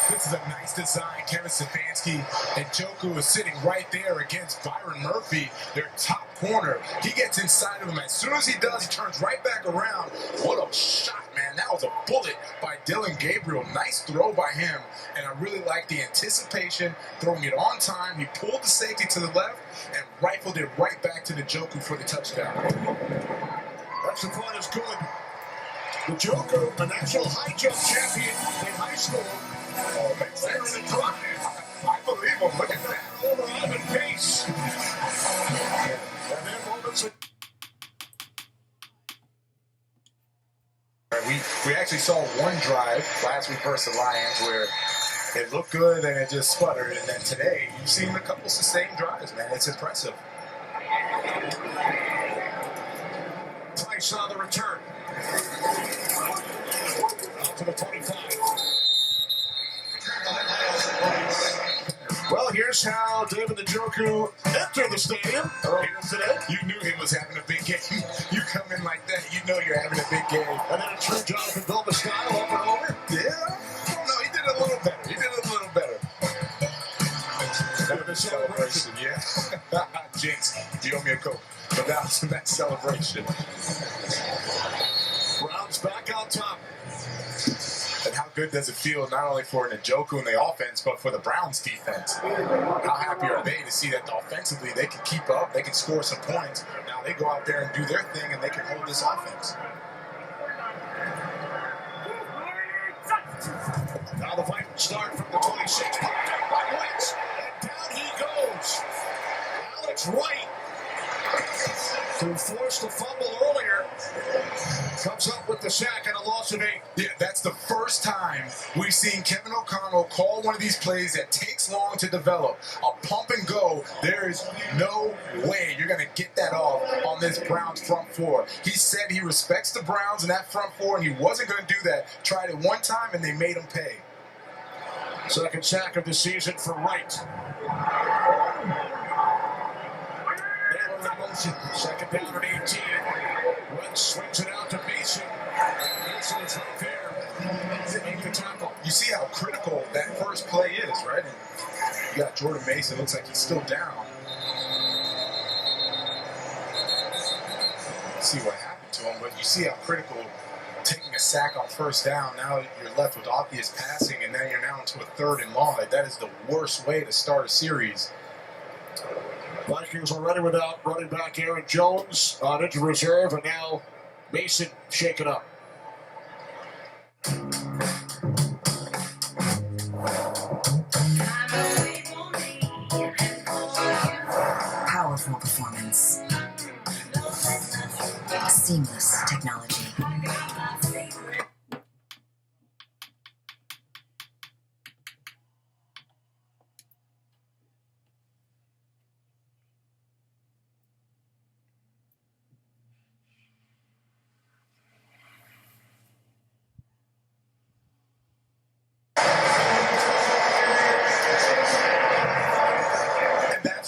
This is a nice design. Kevin Stefanski and Njoku is sitting right there against Byron Murphy, their top corner. He gets inside of him. As soon as he does, he turns right back around. What a shot, man. That was a bullet by Dylan Gabriel. Nice throw by him. And I really like the anticipation, throwing it on time. He pulled the safety to the left and rifled it right back to the Njoku for the touchdown. Extra point is good. The Joker, a national high jump champion in high school. Oh, makes sense. In the drive. I believe him. Look at that. Over Ivan Pace. And then moments of We actually saw one drive last week versus the Lions where it looked good and it just sputtered. And then today, you've seen a couple sustained drives, man. It's impressive. Price on the return. Out to the 25. Well, here's how David Njoku entered the stadium earlier today. You knew he was having a big game. You come in like that, you know you're having a big game. And then a true Jonathan Vilma style up and over. Yeah. No, he did a little better. He did a little better. And the celebration. Yeah. Jinx, you owe me a Coke. But that was that celebration. Browns back on top. And how good does it feel not only for Njoku in the offense, but for the Browns defense? How happy are they to see that offensively they can keep up, they can score some points. Now they go out there and do their thing and they can hold this offense. Now the Vikings start from the 26. Popped up by Wentz. And down he goes. Alex Wright, who forced a fumble earlier, comes up with the sack and a loss of 8. Yeah, that's the first time we've seen Kevin O'Connell call one of these plays that takes long to develop. A pump and go. There is no way you're going to get that off on this Browns front four. He said he respects the Browns in that front four, and he wasn't going to do that. Tried it one time, and they made him pay. Second sack of the season for Wright. Naylor in motion. Second down at 18. Wentz swings it out to Mason. Mason is right there. Make the tackle. You see how critical that first play is, right? And you got Jordan Mason. Looks like he's still down. See what happened to him, but you see how critical taking a sack on first down. Now you're left with obvious passing, and then you're now into a 3rd and long. Like, that is the worst way to start a series. Vikings already without running back Aaron Jones on injured reserve, and now Mason shaken up. Powerful performance. Seamless technology.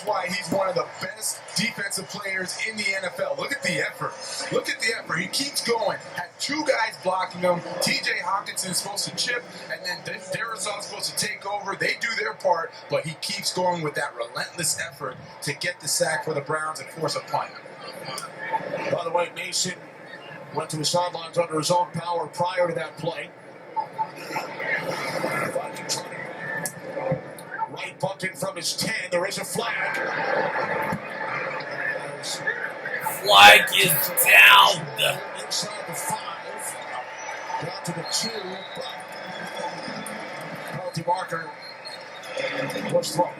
Why he's one of the best defensive players in the NFL. Look at the effort. Look at the effort. He keeps going. Had 2 guys blocking him. TJ Hawkinson is supposed to chip, and then Darrisaw's supposed to take over. They do their part, but he keeps going with that relentless effort to get the sack for the Browns and force a punt. By the way, Mason went to the sidelines under his own power prior to that play. Right bunting from his 10. There is a flag. Flag is down. Inside the 5. Down to the 2. Penalty marker was thrown.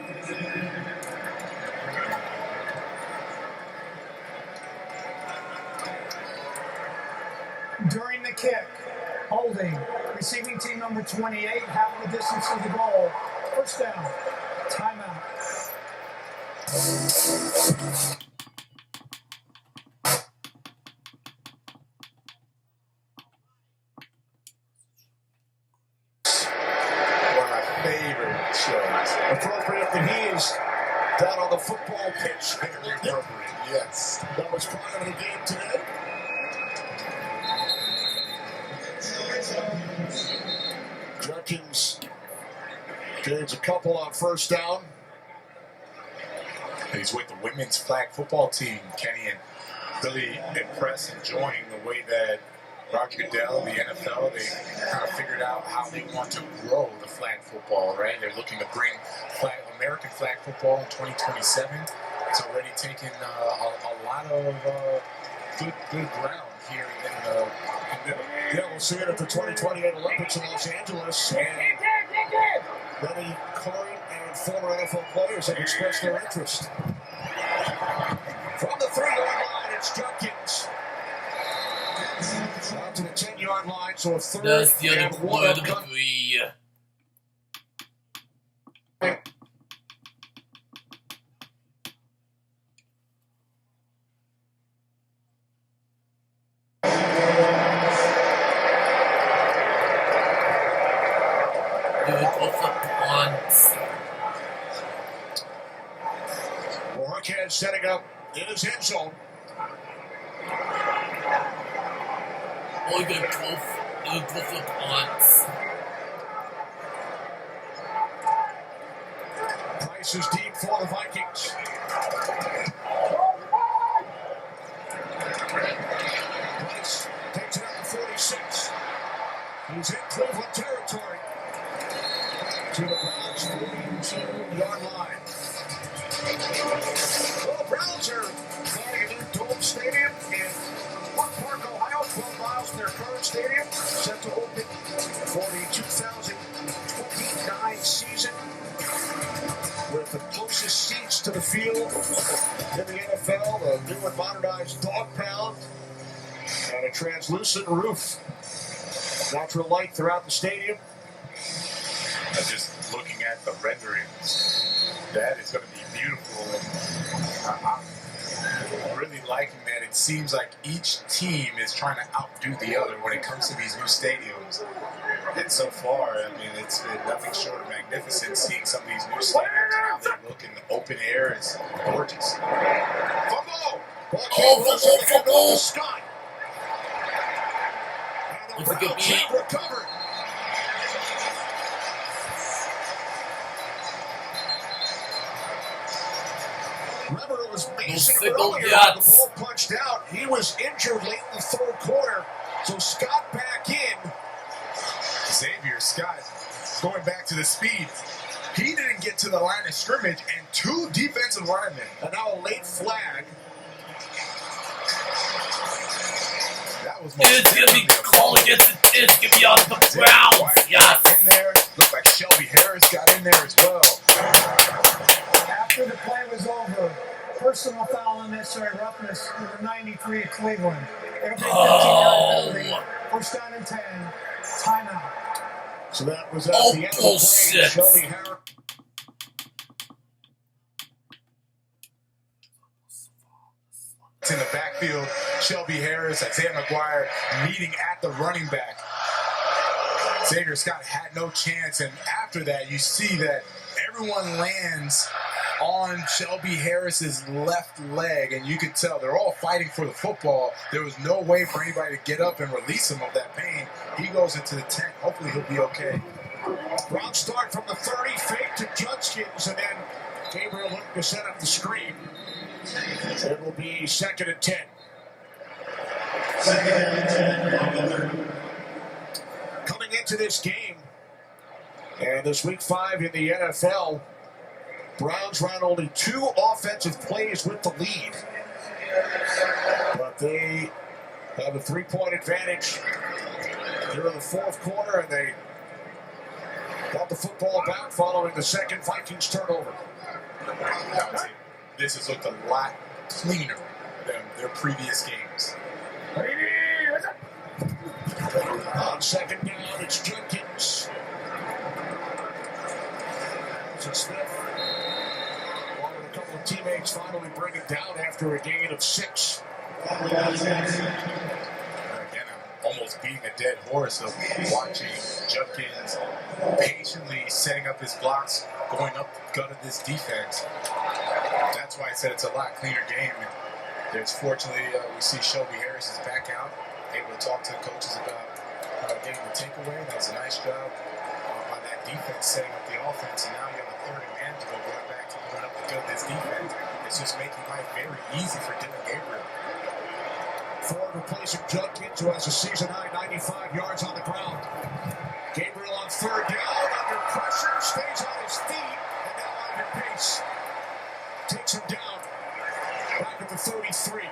During the kick, holding, receiving team number 28, half the distance to the goal. First down. Timeout. Appropriate that he is down on the football pitch. Very appropriate. Yes. That was part of the game today. Jenkins gains a couple on first down. He's with the women's flag football team, Kenny, and really impressed, enjoying the way that Roger Goodell, the NFL, they kind of figured out how they want to grow the flag football, right? They're looking to bring American flag football in 2027. It's already taken a lot of good ground here in Yeah, we'll see it at the 2028 Olympics in Los Angeles. And many current and former NFL players have expressed their interest. From the 3-yard line, it's Jenkins. Out to the 10-yard line, so a third Deuxième and pour one. de bruit. Marquez setting up in his end zone. Price is deep for the Vikings. Price takes it out to 46. He's in Cleveland territory. To the Browns 42-yard line. Well, the Browns are playing a new dome stadium in Park, Ohio, 12 miles from their current stadium, set to open for the 2029 season with the closest seats to the field in the NFL, a new and modernized dog pound, and a translucent roof. Natural light throughout the stadium. Just looking at the renderings, that is going to be beautiful. And I'm really liking that. It seems like each team is trying to outdo the other when it comes to these new stadiums. And so far, I mean, it's been nothing short of magnificent seeing some of these new stadiums and how they look in the open air. Is gorgeous. Fumble! Fumble! Scott. It's a good beat. Recovered. Remember, it was Mason earlier. The ball punched out. He was injured late in the third quarter. So Scott back in. Xavier Scott going back to the speed. He didn't get to the line of scrimmage, and two defensive linemen. And now a late flag. That was it's going to be called against it. It's going to be on the Browns. Yes. In there. Looked like Shelby Harris got in there as well. After the play was over, personal foul and unnecessary roughness, number 93 at Cleveland. It'll be 15-yard penalty. First down and 10. Timeout. So that was at the end of the play. Shelby Harris. It's in the backfield. Shelby Harris, Isaiah McGuire meeting at the running back. Xavier Scott had no chance, and after that, you see that everyone lands on Shelby Harris's left leg, and you could tell they're all fighting for the football. There was no way for anybody to get up and release him of that pain. He goes into the tent. Hopefully he'll be okay. Browns start from the 30, fake to Judkins, and then Gabriel looking to set up the screen. It will be 2nd and 10. Coming into this game, and this week 5 in the NFL, Browns ran only 2 offensive plays with the lead. But they have a 3-point advantage here in the fourth quarter, and they got the football back following the second Vikings turnover. This has looked a lot cleaner than their previous games. On second down, it's Jenkins. Smith, along with a couple of teammates, finally bring it down after a gain of 6. Again, I'm almost just beating a dead horse of watching Judkins patiently setting up his blocks, going up the gut of this defense. That's why I said it's a lot cleaner game. And there's fortunately, we see Shelby Harris is back out, able to talk to the coaches about getting the takeaway. That's a nice job by that defense setting up the offense. And now you have a third and manageable going back to going up the gut of this defense. It's just making life very easy for Dillon Gabriel. Ford replacing Judkins, who has a season-high 95 yards on the ground. Gabriel on third down, under pressure, stays on his feet, and now on your pace. Takes him down, back at the 33.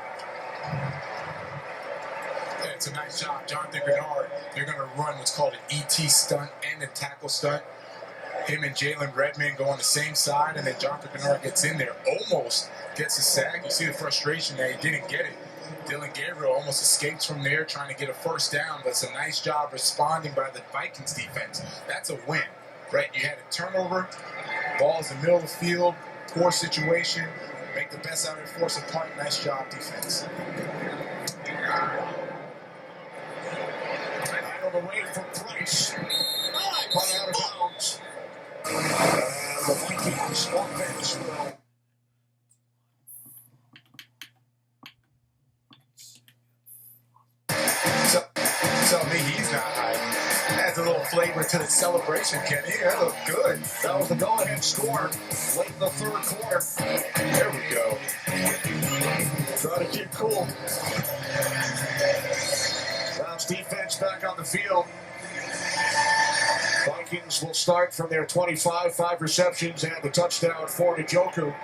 Yeah, it's a nice job. Jonathan Bernard, they're going to run what's called an ET stunt and a tackle stunt. Him and Jalen Redmond go on the same side, and then Jonathan Bernard gets in there, almost gets a sack. You see the frustration that he didn't get it. Dillon Gabriel almost escapes from there, trying to get a first down, but it's a nice job responding by the Vikings defense. That's a win, right? You had a turnover, ball's in the middle of the field, poor situation, make the best out of it, force a punt. Nice job, defense. Out of the way for Price. Punt out of bounds. And the Vikings offense will. Tell me he's not high. Adds a little flavor to the celebration, Kenny. That looked good. That was the go-ahead score late in the third quarter. There we go. Try to keep cool. Browns defense back on the field. Vikings will start from their 25, 5 receptions and the touchdown for Njoku.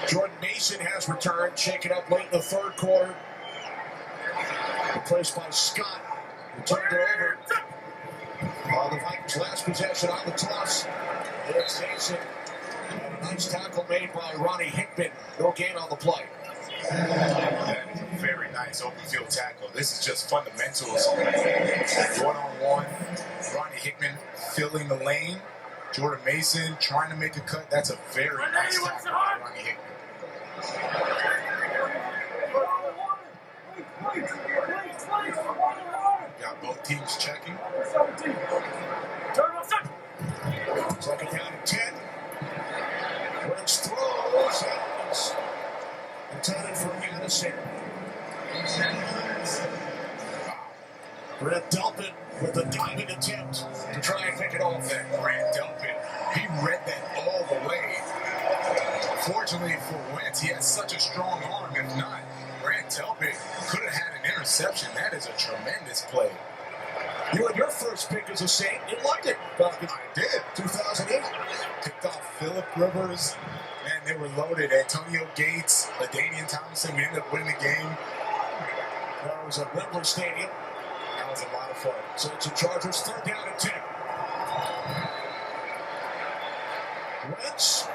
Jordan Mason has returned, shaken up late in the third quarter. Replaced by Scott, who turned it over. The Vikings' last possession on the toss. It's Mason. And a nice tackle made by Ronnie Hickman. No gain on the play. That is a very nice open field tackle. This is just fundamentals. One-on-one. Ronnie Hickman filling the lane. Jordan Mason trying to make a cut. That's a very nice tackle by Ronnie Hickman. Got both teams checking. Second down and 10. Wentz throws and it's intended for Anderson. Brett Delpit with a diving attempt to try and pick it off. That Brett Delpit, he read that all the way. Fortunately for Wentz, he has such a strong arm. If not, Brett Delpit could have had an interception. That is a tremendous play. You had your first pick as a Saint in London. I did. 2008. Picked off Phillip Rivers. Man, they were loaded. Antonio Gates, LaDainian Tomlinson. We ended up winning the game. That was at Wembley Stadium. That was a lot of fun. So it's a Chargers third down and 10. Wentz.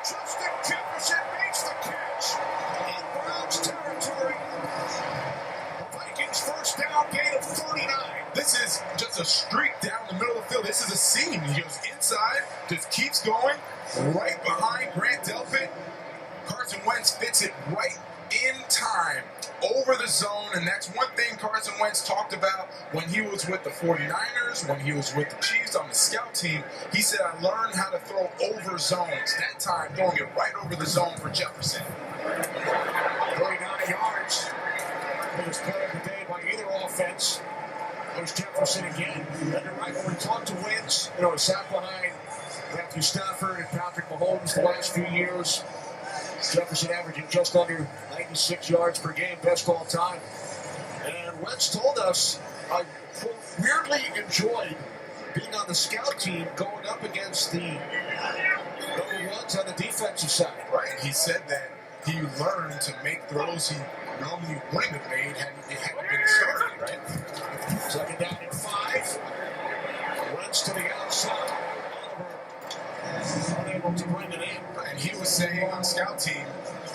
Justin Jefferson makes the catch in Browns territory. The Vikings first down gain of 39. This is just a streak down the middle of the field. This is a seam. He goes inside, just keeps going, right behind Grant Delpit. Carson Wentz fits it right in time over the zone, and that's one thing Carson Wentz talked about when he was with the 49ers, when he was with the Chiefs on the scout team. He said, I learned how to throw over zones. That time, throwing it right over the zone for Jefferson. 39 yards. Biggest play of the day by either offense. There's Jefferson again. And you're right, when we talk to Wentz, sat behind Matthew Stafford and Patrick Mahomes the last few years. Jefferson averaging just under 96 yards per game, best all time. And Wentz told us, I weirdly enjoyed being on the scout team going up against the number ones on the defensive side. Right. He said that he learned to make throws he normally wouldn't have made had he hadn't been started, right? Second down and 5. Wentz to the outside. Oliver unable to bring it in. And he was saying on scout team,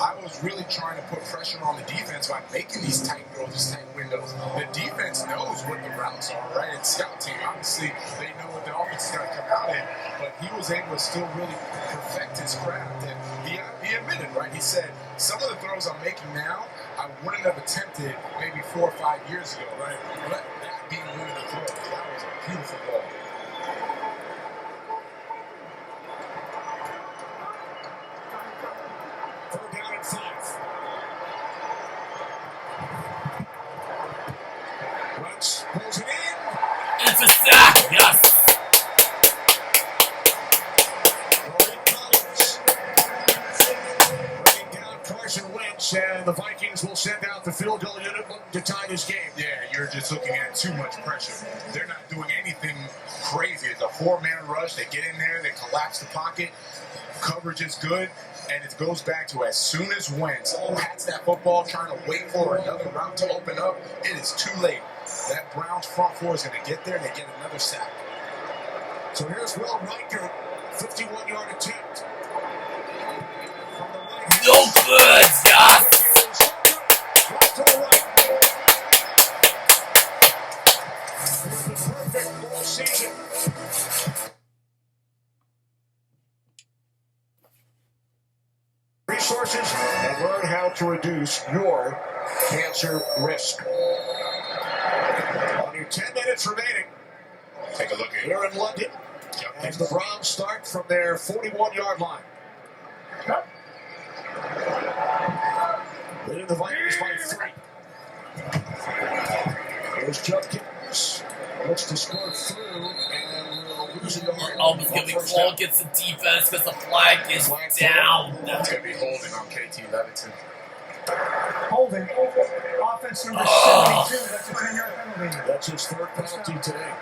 I was really trying to put pressure on the defense by making these tight throws, these tight windows. The defense knows what the routes are, right? And scout team, obviously, they know what the offense is going to come out in. But he was able to still really perfect his craft. And he he admitted, right? He said, some of the throws I'm making now, I wouldn't have attempted maybe 4 or 5 years ago, right? But that being one of the throws, that was a beautiful ball. Third down and 5. Wentz pulls it in. It's a sack. Yes. Carson Wentz, and the Vikings will send out the field goal unit to tie this game. Yeah, you're just looking at too much pressure. They're not doing anything crazy. It's a 4-man rush. They get in there, they collapse the pocket. Coverage is good, and it goes back to as soon as Wentz pats that football, trying to wait for another route to open up, it is too late. That Browns front four is going to get there, and they get another sack. So here's Will Riker, 51-yard attempt. No good. Yes. Right to the right. Perfect all season. Resources and learn how to reduce your cancer risk. On your 10 minutes remaining, Take a look at here in London, as the Browns start from their 41-yard line. Leading the Vikings by 3. There's Judkins. Looks to score through, and we'll lose a yard. Almost gonna be called against the defense because the flag is down. It's going to be holding on KT Leviton. Holding. Offense number 72. That's a 10-yard penalty. That's his third penalty today.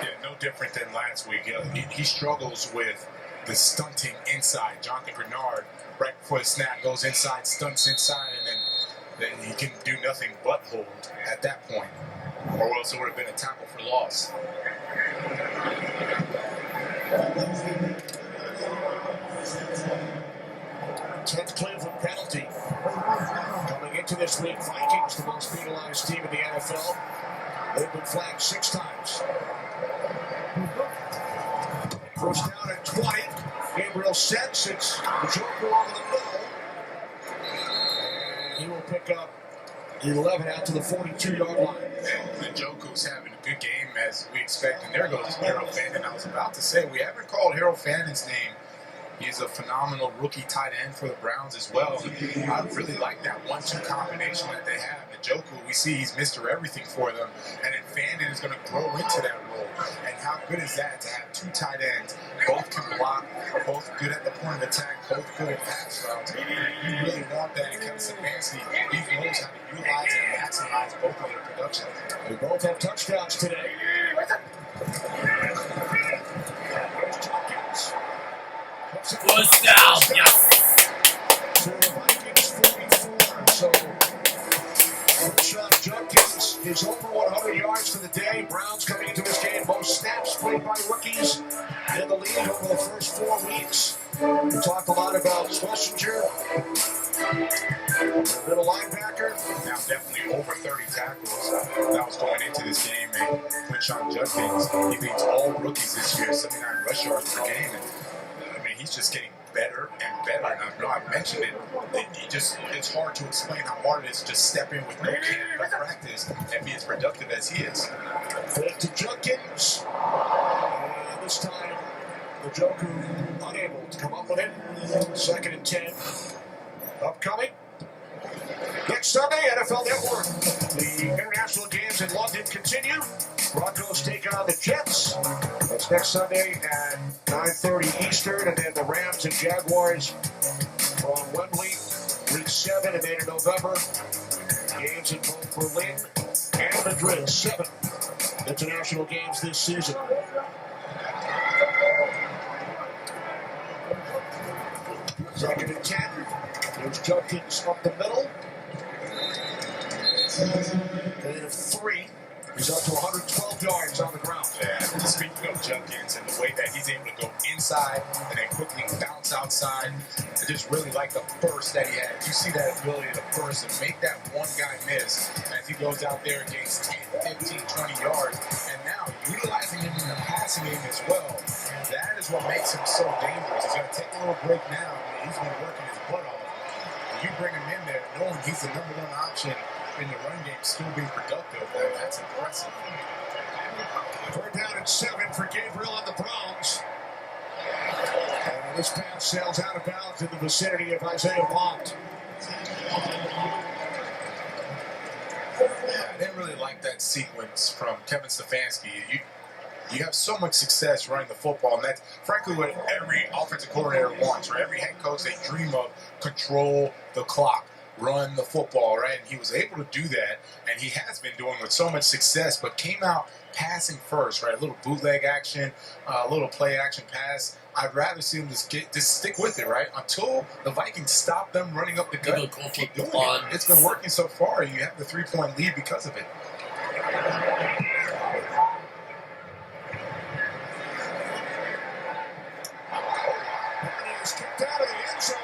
Yeah, no different than last week. He struggles with the stunting inside. Jonathan Bernard, right before the snap, goes inside, stunts inside, and then he can do nothing but hold at that point. Or else it would have been a tackle for loss. 10th Cleveland penalty. Coming into this week, Vikings, the most penalized team in the NFL. They've been flagged 6 times. First down at 20. Gabriel sets. It's the Joker over the middle. And he will pick up 11 out to the 42-yard line. And Njoku's having a good game as we expect. And there goes Harold Fandon. I was about to say, we haven't called Harold Fandon's name. He's a phenomenal rookie tight end for the Browns as well. I really like that 1-2 combination that they have. Njoku, we see he's Mr. Everything for them. And then Fandon is going to grow into that role. And how good is that to have 2 tight ends, both can block, both good at the point of attack, both good at pass routes. You really want that in Kevin Stefanski. He knows how to utilize and maximize both of their production. They both have touchdowns today. First down. Yes. So the Vikings 44. So Sean Judkins is over 100 yards for the day. Browns coming into this game. Most snaps played by rookies in the league over the first 4 weeks. We talked a lot about Schlesinger, middle linebacker. Now definitely over 30 tackles. That was going into this game. And Quinshon Judkins, he leads all rookies this year, 79 rush yards per game. And he's just getting better and better. And I know I've mentioned it. It's hard to explain how hard it is to just step in with no camp, no practice, and be as productive as he is. Fake to Judkins. And this time, the Joker unable to come up with it. 2nd and 10. Upcoming. Next Sunday, NFL Network. The international games in London continue. Broncos take on the Jets. That's next Sunday at 9:30 Eastern. And then the Rams and Jaguars on Wembley, week 7 and 8 of November. Games in both Berlin and Madrid. 7 international games this season. Second and 10. There's Judkins up the middle. Gain of 3. He's up to 112 yards on the ground. Yeah, speaking of Judkins and the way that he's able to go inside and then quickly bounce outside, I just really like the burst that he had. You see that ability to burst and make that one guy miss as he goes out there and gains 10, 15, 20 yards. And now utilizing him in the passing game as well. That is is what makes him so dangerous. He's going to take a little break now. I mean, he's been working his butt off. And you bring him in there knowing he's the #1 option in the run game, still being productive. That's impressive. 3rd down and 7 for Gabriel and the Browns. And this pass sails out of bounds in the vicinity of Isaiah Bond. I didn't really like that sequence from Kevin Stefanski. You have so much success running the football, and that's frankly what every offensive coordinator wants, right? Every head coach, they dream of control the clock, run the football, right? And he was able to do that, and he has been doing with so much success, but came out passing first, right? A little bootleg action, a little play action pass. I'd rather see him just stick with it, right? Until the Vikings stop them running up the gut. Keep doing it. It's been working so far. You have the 3-point lead because of it. Is kicked out of the end zone.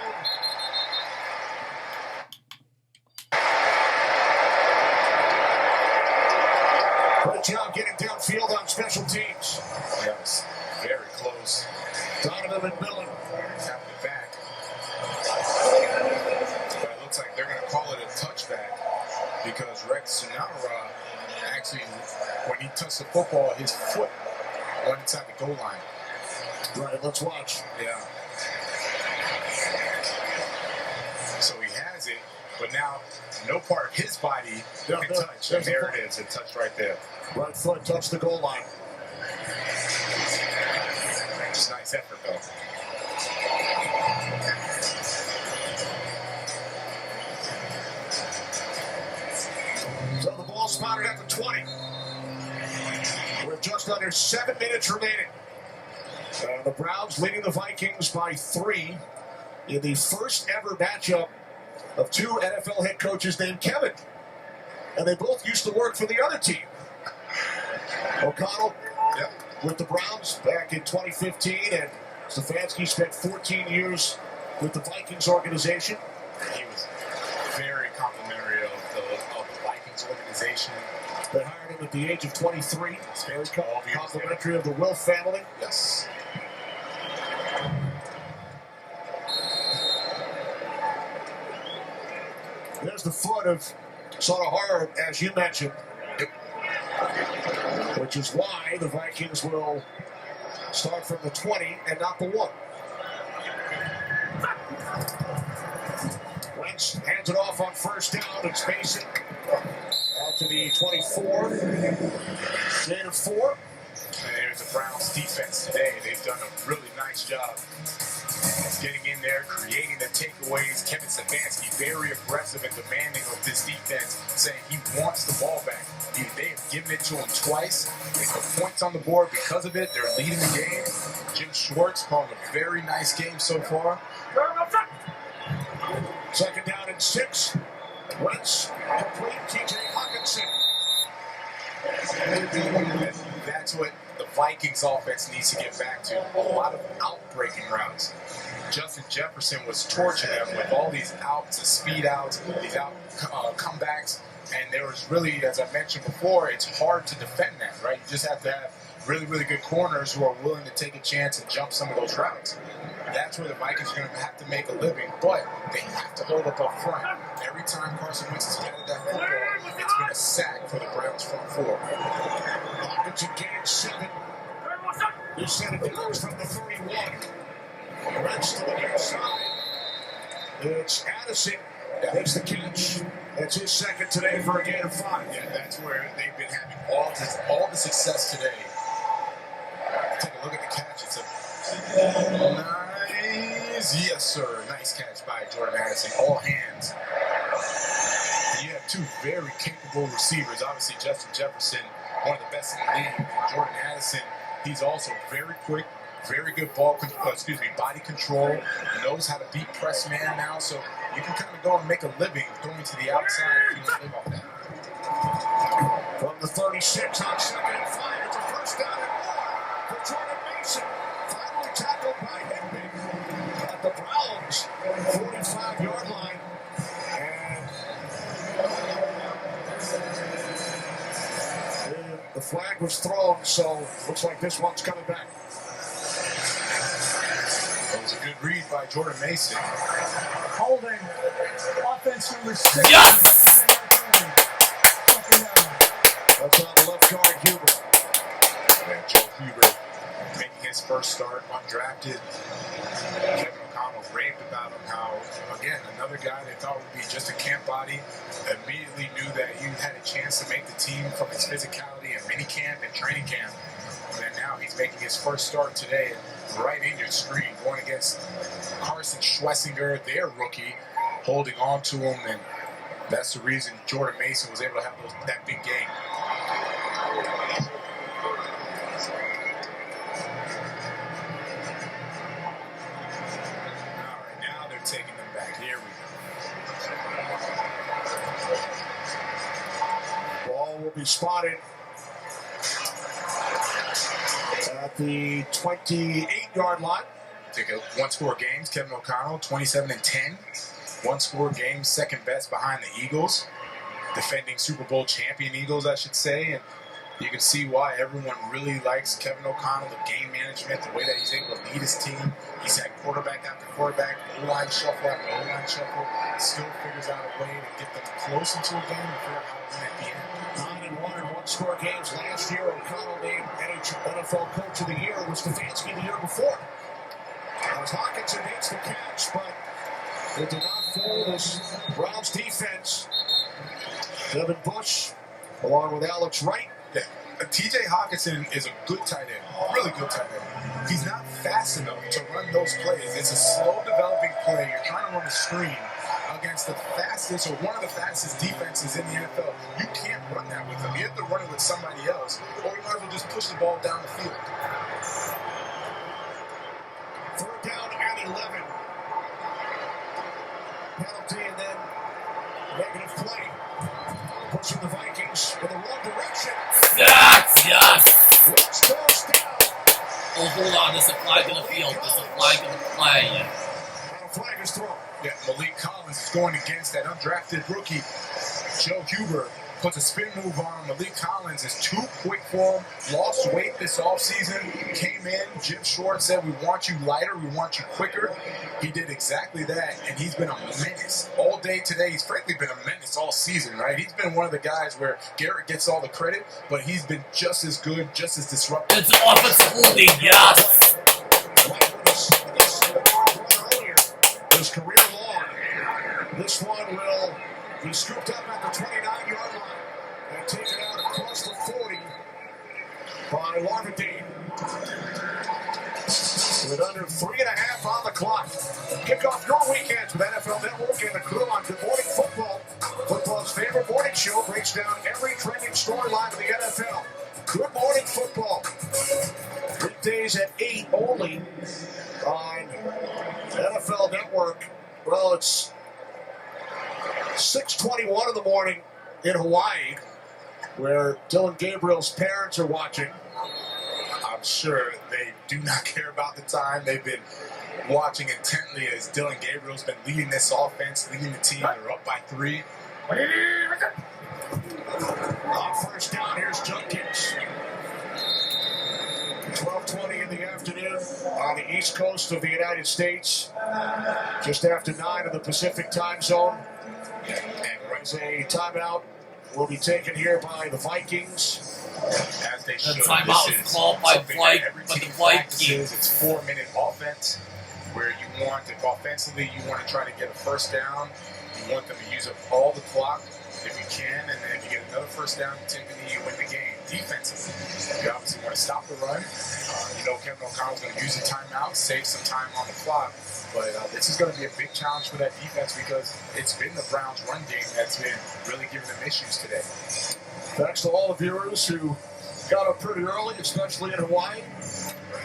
Great job getting downfield on special teams. That was very close. Donovan McMillan tapped it back. But it looks like they're going to call it a touchback because Rex Sinara actually, when he touched the football, his foot went inside the goal line. Right, let's watch. Yeah. So he has it, but now no part of his body can touch. And there it is, it touched right there. Right foot touched the goal line. It's a nice effort, though. So the ball spotted at the 20. With just under 7 minutes remaining. The Browns leading the Vikings by 3 in the first ever matchup of 2 NFL head coaches named Kevin. And they both used to work for the other team. O'Connell with the Browns back in 2015, and Stefanski spent 14 years with the Vikings organization. He was very complimentary of the Vikings organization. They hired him at the age of 23. It's very complimentary of the Wilf family. Yes. There's the foot of Sonahara, as you mentioned, which is why the Vikings will start from the 20 and not the 1. Wentz hands it off on first down. It's Mason out to the 24. Gain of 4. And there's the Browns defense today. They've done a really nice job getting in there, creating the takeaways. Kevin Stefanski very aggressive and demanding of this defense, saying he wants the ball back. They have given it to him twice. They put points on the board because of it. They're leading the game. Jim Schwartz calling a very nice game so far. 2nd down and 6. Wentz complete. TJ Hawkinson. That's what the Vikings offense needs to get back to. A lot of out-breaking routes. Justin Jefferson was torching them with all these outs, the speed outs, these out comebacks. And there was really, as I mentioned before, it's hard to defend that, right? You just have to have really, really good corners who are willing to take a chance and jump some of those routes. That's where the Vikings are going to have to make a living, but they have to hold up front. Every time Carson Wentz has batted that football, it's been a sack for the Browns front 4. Hawkinson gains 7. He set it down from the 31. Wentz to the near side. It's Addison. Makes the catch. That's his 2nd today for a gain of 5. Yeah, that's where they've been having all the success today. Take a look at the catch. It's a nice, yes sir, nice catch by Jordan Addison. All hands. And you have 2 very capable receivers. Obviously, Justin Jefferson, one of the best in the league. And Jordan Addison, he's also very quick. Very good body control. Knows how to beat press man now, so you can kind of go and make a living going to the outside if you want to live off that. From the 36 on 2nd and 5, it's a first down and 1 for Jordan Mason. Finally tackled by Higby at the Browns 45-yard line. And the flag was thrown, so looks like this one's coming back. Good read by Jordan Mason. Holding. Offense number 6. Yes! That's on the left corner, Huber. And Joe Huber making his first start undrafted. Kevin O'Connell raved about him, how, again, another guy they thought would be just a camp body, immediately knew that he had a chance to make the team from his physicality and mini camp and training camp. And now he's making his first start today, right in your screen, going against Carson Schlesinger, their rookie, holding on to him, and that's the reason Jordan Mason was able to have that big game. All right, now they're taking them back. Here we go. Ball will be spotted at the 28-yard line. Take a one-score games. Kevin O'Connell, 27-10. One-score game, second best behind the Eagles. Defending Super Bowl champion Eagles, I should say. And you can see why everyone really likes Kevin O'Connell, the game management, the way that he's able to lead his team. He's had quarterback after quarterback, O-line shuffle after O-line shuffle. Still figures out a way to get them close into a game and figure out how to win at the end. 9-1 in one-score games last year. O'Connell named NFL Coach of the Year. Was Stefanski the year before. As Hawkinson hits the catch, but it did not fool this Browns defense. Devin Bush, along with Alex Wright. Yeah. TJ Hawkinson is a good tight end, really good tight end. He's not fast enough to run those plays. It's a slow developing play. You're trying to run a screen against the fastest or one of the fastest defenses in the NFL. You can't run that with them. You have to run it with somebody else, or you might as well just push the ball down the field. 3rd down and 11. Penalty and then negative play. Pushing the Vikings in the wrong direction. Yes! Woods goes down. Oh, hold on. There's a flag in the field. There's a flag in the play. And a flag is thrown. Yeah, Malik Collins is going against that undrafted rookie, Joe Huber. Puts a spin move on him. Malik Collins is too quick for him. Lost weight this offseason. Came in. Jim Schwartz said, we want you lighter. We want you quicker. He did exactly that, and he's been a menace all day today. He's frankly been a menace all season, right? He's been one of the guys where Garrett gets all the credit, but he's been just as good, just as disruptive. It's offensive holding, yes! His career long. This one will be scooped up at the 29-yard line and taken out across the 40 by Larvadine. With under 3.5 on the clock. Kick off your weekends with NFL Network and the crew on Good Morning Football. Football's favorite morning show breaks down every trending storyline of the NFL. Good Morning Football. Weekdays at 8 only on NFL Network. Well, it's 6:21 in the morning in Hawaii, where Dylan Gabriel's parents are watching. I'm sure they do not care about the time. They've been watching intently as Dylan Gabriel's been leading this offense, leading the team. They're up by 3. On first down, here's Junkins. 12:20 in the afternoon on the east coast of the United States. Just after 9 in the Pacific time zone. And there's a timeout will be taken here by the Vikings. As they should. The timeout is called by the Vikings. It's 4-minute offense, where you want, if offensively you want to try to get a first down, you want them to use up all the clock if you can, and then if you get another first down, you take the knee, you win the game. Defensively, you obviously want to stop the run. Kevin O'Connell's going to use the timeout, save some time on the clock. But this is going to be a big challenge for that defense because it's been the Browns' run game that's been really giving them issues today. Thanks to all the viewers who got up pretty early, especially in Hawaii.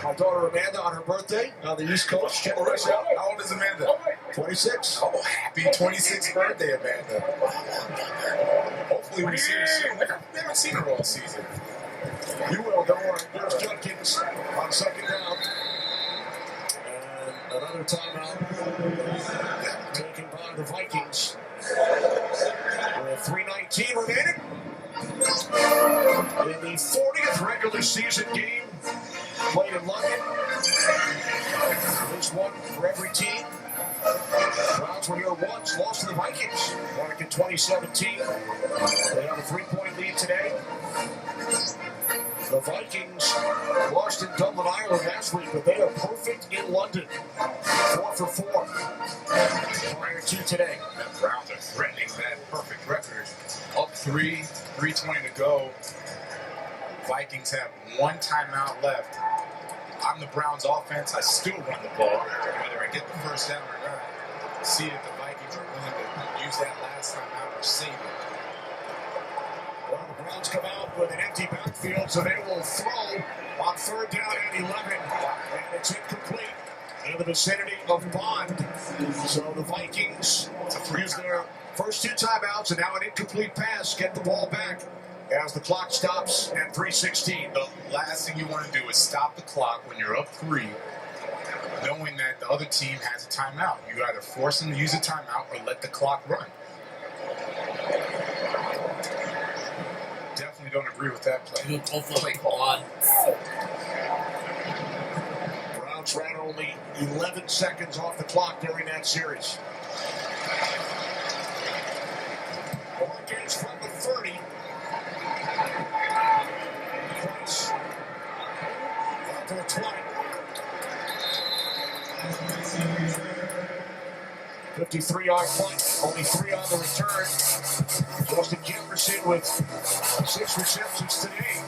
My daughter Amanda on her birthday on the East Coast. Check this out. How old is Amanda? 26. Oh, happy 26th birthday, Amanda. Hopefully we see her soon. We haven't seen her all season. You will, don't worry. There's Junkins on second down. And another timeout taken by the Vikings. With 3:19 remaining. In the 40th regular season game played in London. This one for Browns were here once, lost to the Vikings back in 2017. They have a 3-point lead today. The Vikings lost in Dublin, Ireland last week, but they are perfect in London. 4 for 4. Prior to today. The Browns are threatening that perfect record. Up 3, 3:20 to go. Vikings have 1 timeout left. I'm the Browns offense. I still run the ball, whether I get the first down or not. See if the Vikings are willing to use that last timeout or save it. Well, the Browns come out with an empty backfield, so they will throw on 3rd down and 11. And it's incomplete in the vicinity of Bond. So the Vikings use their first 2 timeouts and now an incomplete pass. Get the ball back as the clock stops at 3:16. The last thing you want to do is stop the clock when you're up 3, knowing that the other team has a timeout. You either force them to use a timeout or let the clock run. Definitely don't agree with that play. Play call. Browns ran only 11 seconds off the clock during that series. Hurricanes from the 30. Price out to the 20. 53-yard punt, only 3 on the return. Justin Jefferson with 6 receptions today.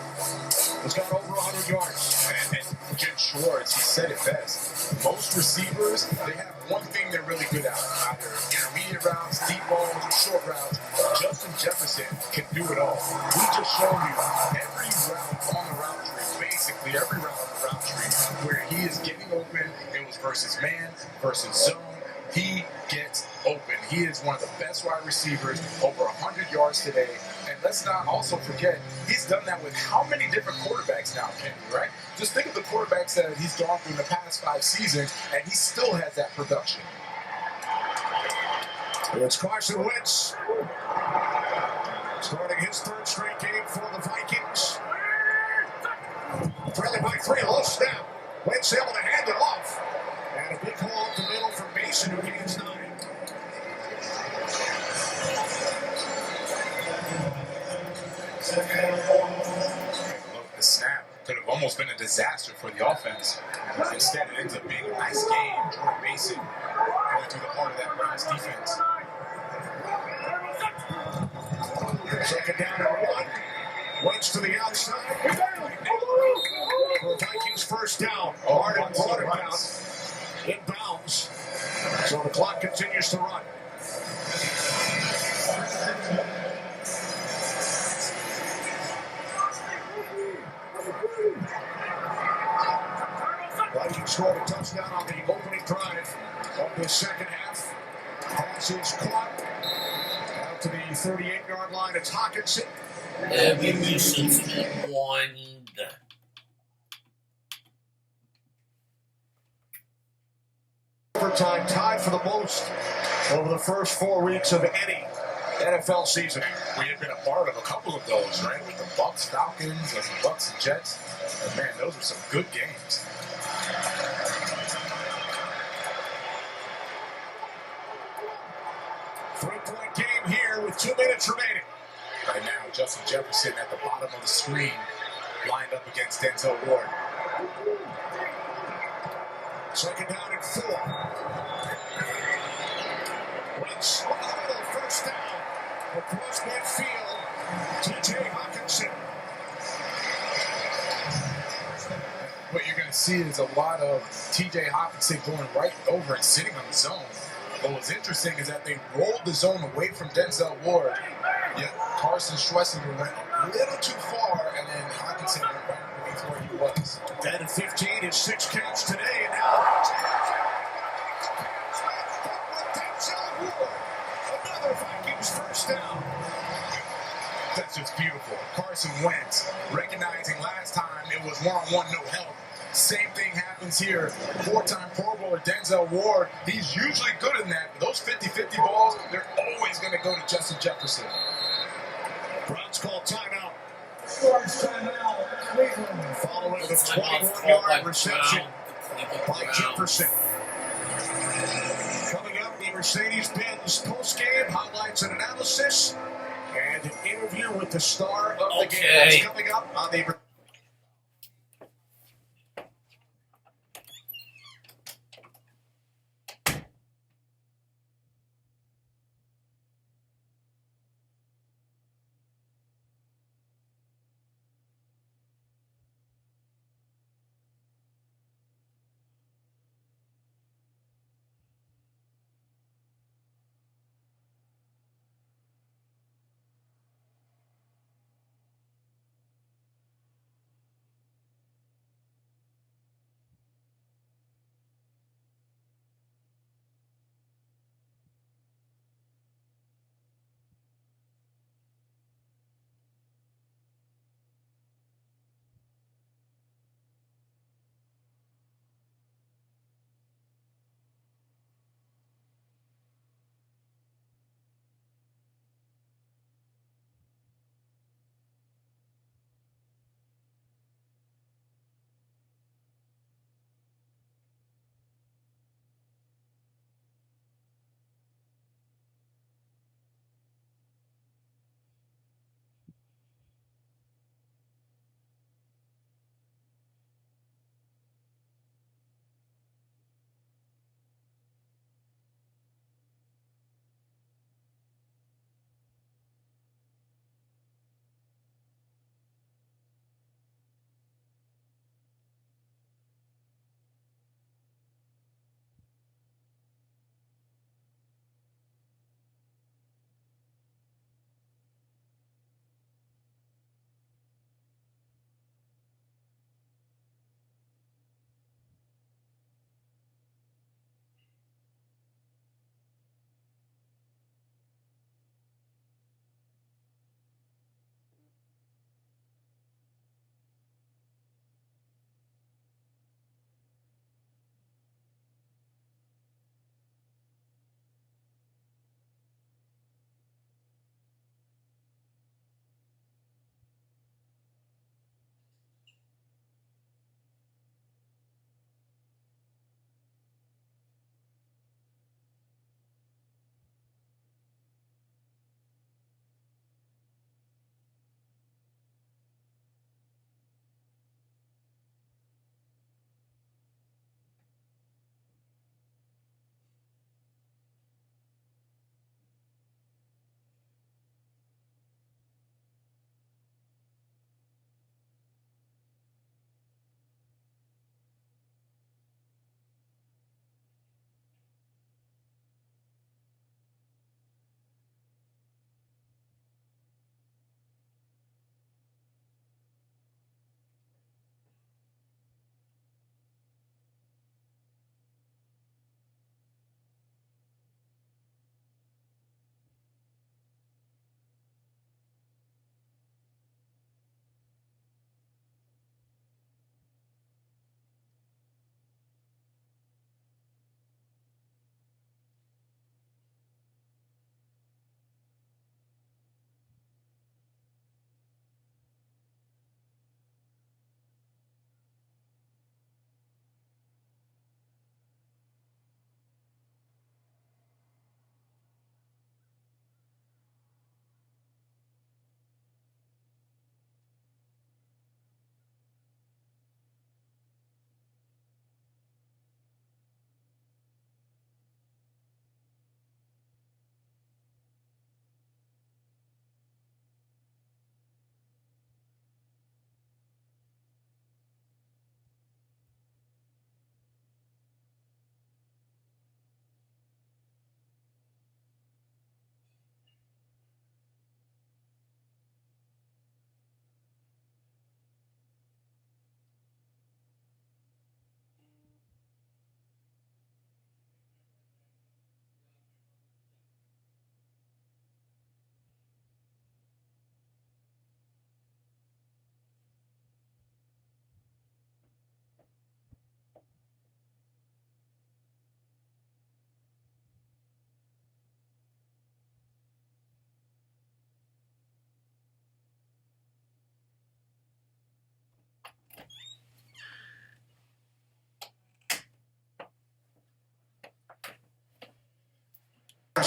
He's got over 100 yards. And Jim Schwartz, he said it best. Most receivers, they have one thing they're really good at, either intermediate routes, deep balls, or short routes. Justin Jefferson can do it all. We just showed you every route on the route tree, basically every route on the route tree, where he is getting open. It was versus man, versus zone. He gets open. He is one of the best wide receivers, over 100 yards today. And let's not also forget, he's done that with how many different quarterbacks now, Kenny, right? Just think of the quarterbacks that he's gone through in the past 5 seasons, and he still has that production. It's Carson Wentz starting his 3rd straight game for the Vikings. Trailing by 3, low snap. Wentz able to hand it off. And a big hole up the middle for Mason, who gains 9. Look, the snap could have almost been a disaster for the offense. Instead, it ends up being a nice game. Jordan Mason going through the heart of that Browns defense. 2nd down and 1. Wentz to the outside. For Vikings 1st down. Hard brought it down. Inbounds. So the clock continues to run. Vikings scored a touchdown on the opening drive of the 2nd half. Pass is caught out to the 38-yard line. It's Hawkinson. Evolution's won. Overtime tied for the most over the first 4 weeks of any NFL season. We have been a part of a couple of those, right? With the Bucks, Falcons, and the Bucks and Jets. And man, those were some good games. Three-point game here with 2 minutes remaining. Right now, Justin Jefferson at the bottom of the screen, lined up against Denzel Ward. 2nd down and 4. Wentz over the middle, 1st down. Across midfield, T.J. Hawkinson. What you're going to see is a lot of T.J. Hawkinson going right over and sitting on the zone. But what's interesting is that they rolled the zone away from Denzel Ward, yet Carson Schlesinger went a little too far, and then Hawkinson went right underneath where he was. 10 and 15, his 6 catch today, and now Denzel Ward. Another Vikings 1st down. That's just beautiful. Carson Wentz, recognizing last time it was one-on-one, no help. Same thing happens here. 4-time Pro Bowler Denzel Ward, he's usually good in that. But those 50-50 balls, they're always going to go to Justin Jefferson. Browns call timeout. Browns timeout. Cleveland. Following the 21-yard reception by Jefferson. Coming up, the Mercedes-Benz post-game highlights and analysis, and an interview with the star of the game. That's coming up on the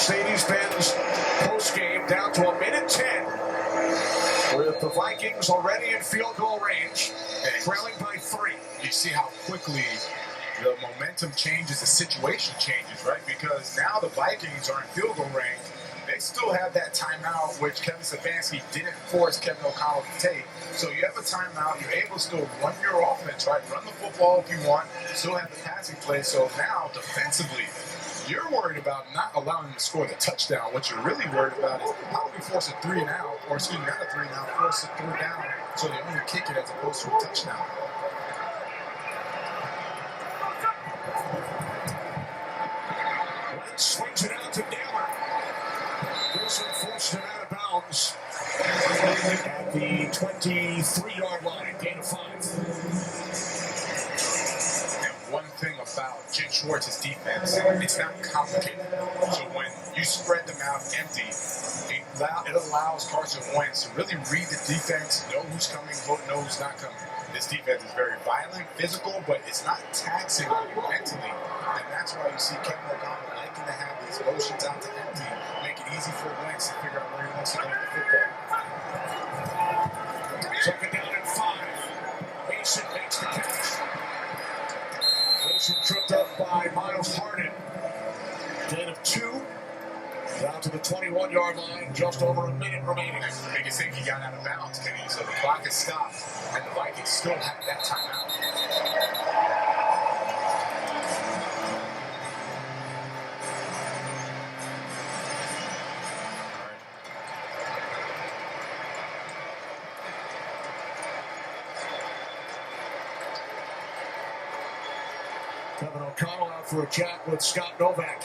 Mercedes-Benz postgame down to 1:10 with the Vikings already in field goal range, trailing by 3. You see how quickly the momentum changes, the situation changes, right? Because now the Vikings are in field goal range. They still have that timeout, which Kevin Stefanski didn't force Kevin O'Connell to take. So you have a timeout. You're able to still run your offense, right? Run the football if you want. Still have the passing play. So now, defensively, you're worried about not allowing them to score the touchdown. What you're really worried about is how do we force a 3 and out, or excuse me, not a 3 and out, force a 3rd down so they only kick it as opposed to a touchdown. Wentz swings it out to Naylor. Wilson forced it out of bounds at the 23-yard line, gain of 5. One thing about Jim Schwartz's defense, it's not complicated. So when you spread them out empty, it allows Carson Wentz to really read the defense, know who's coming, know who's not coming. This defense is very violent, physical, but it's not taxing on you mentally. And that's why you see Kevin O'Connell liking to have these motions out to empty, make it easy for Wentz to figure out where he wants to go with the football. 2nd down and 5. Mason makes the catch. Wilson tripped up by Miles Harden. Gain of 2. Down to the 21-yard line, just over a minute remaining. That's the biggest thing, he got out of bounds, Kenny. So the clock is stopped, and the Vikings still have that timeout. Kevin O'Connell out for a chat with Scott Novak.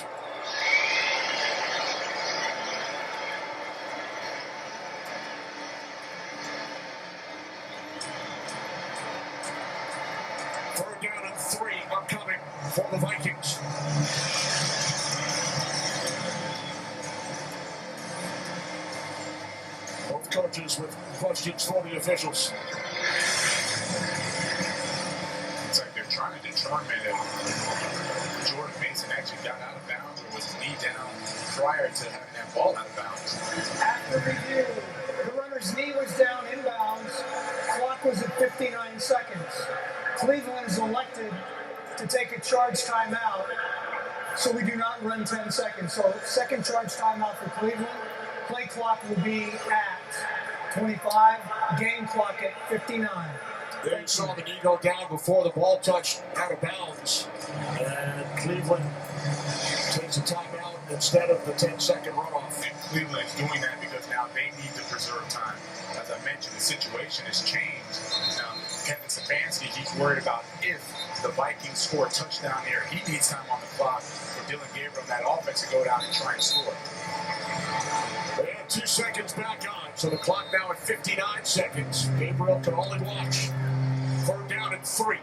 Third down and 3 upcoming for the Vikings. Both coaches with questions for the officials. It's like they're trying to determine if Jordan Mason actually got out of bounds or was his knee down prior to having that ball out of bounds. After review, the runner's knee was down inbounds. Clock was at 59 seconds. Cleveland is elected to take a charge timeout, so we do not run 10 seconds. So second charge timeout for Cleveland. Play clock will be at 25. Game clock at 59. They saw the knee go down before the ball touched out of bounds. And Cleveland takes a timeout instead of the 10-second runoff. And Cleveland is doing that because now they need to preserve time. As I mentioned, the situation has changed. Now, Kevin Stefanski, he's worried about if the Vikings score a touchdown here, he needs time on the clock for Dylan Gabriel and that offense to go down and try and score. They have 2 seconds back on, so the clock now at 59 seconds. Gabriel can only watch. 3rd down and 3.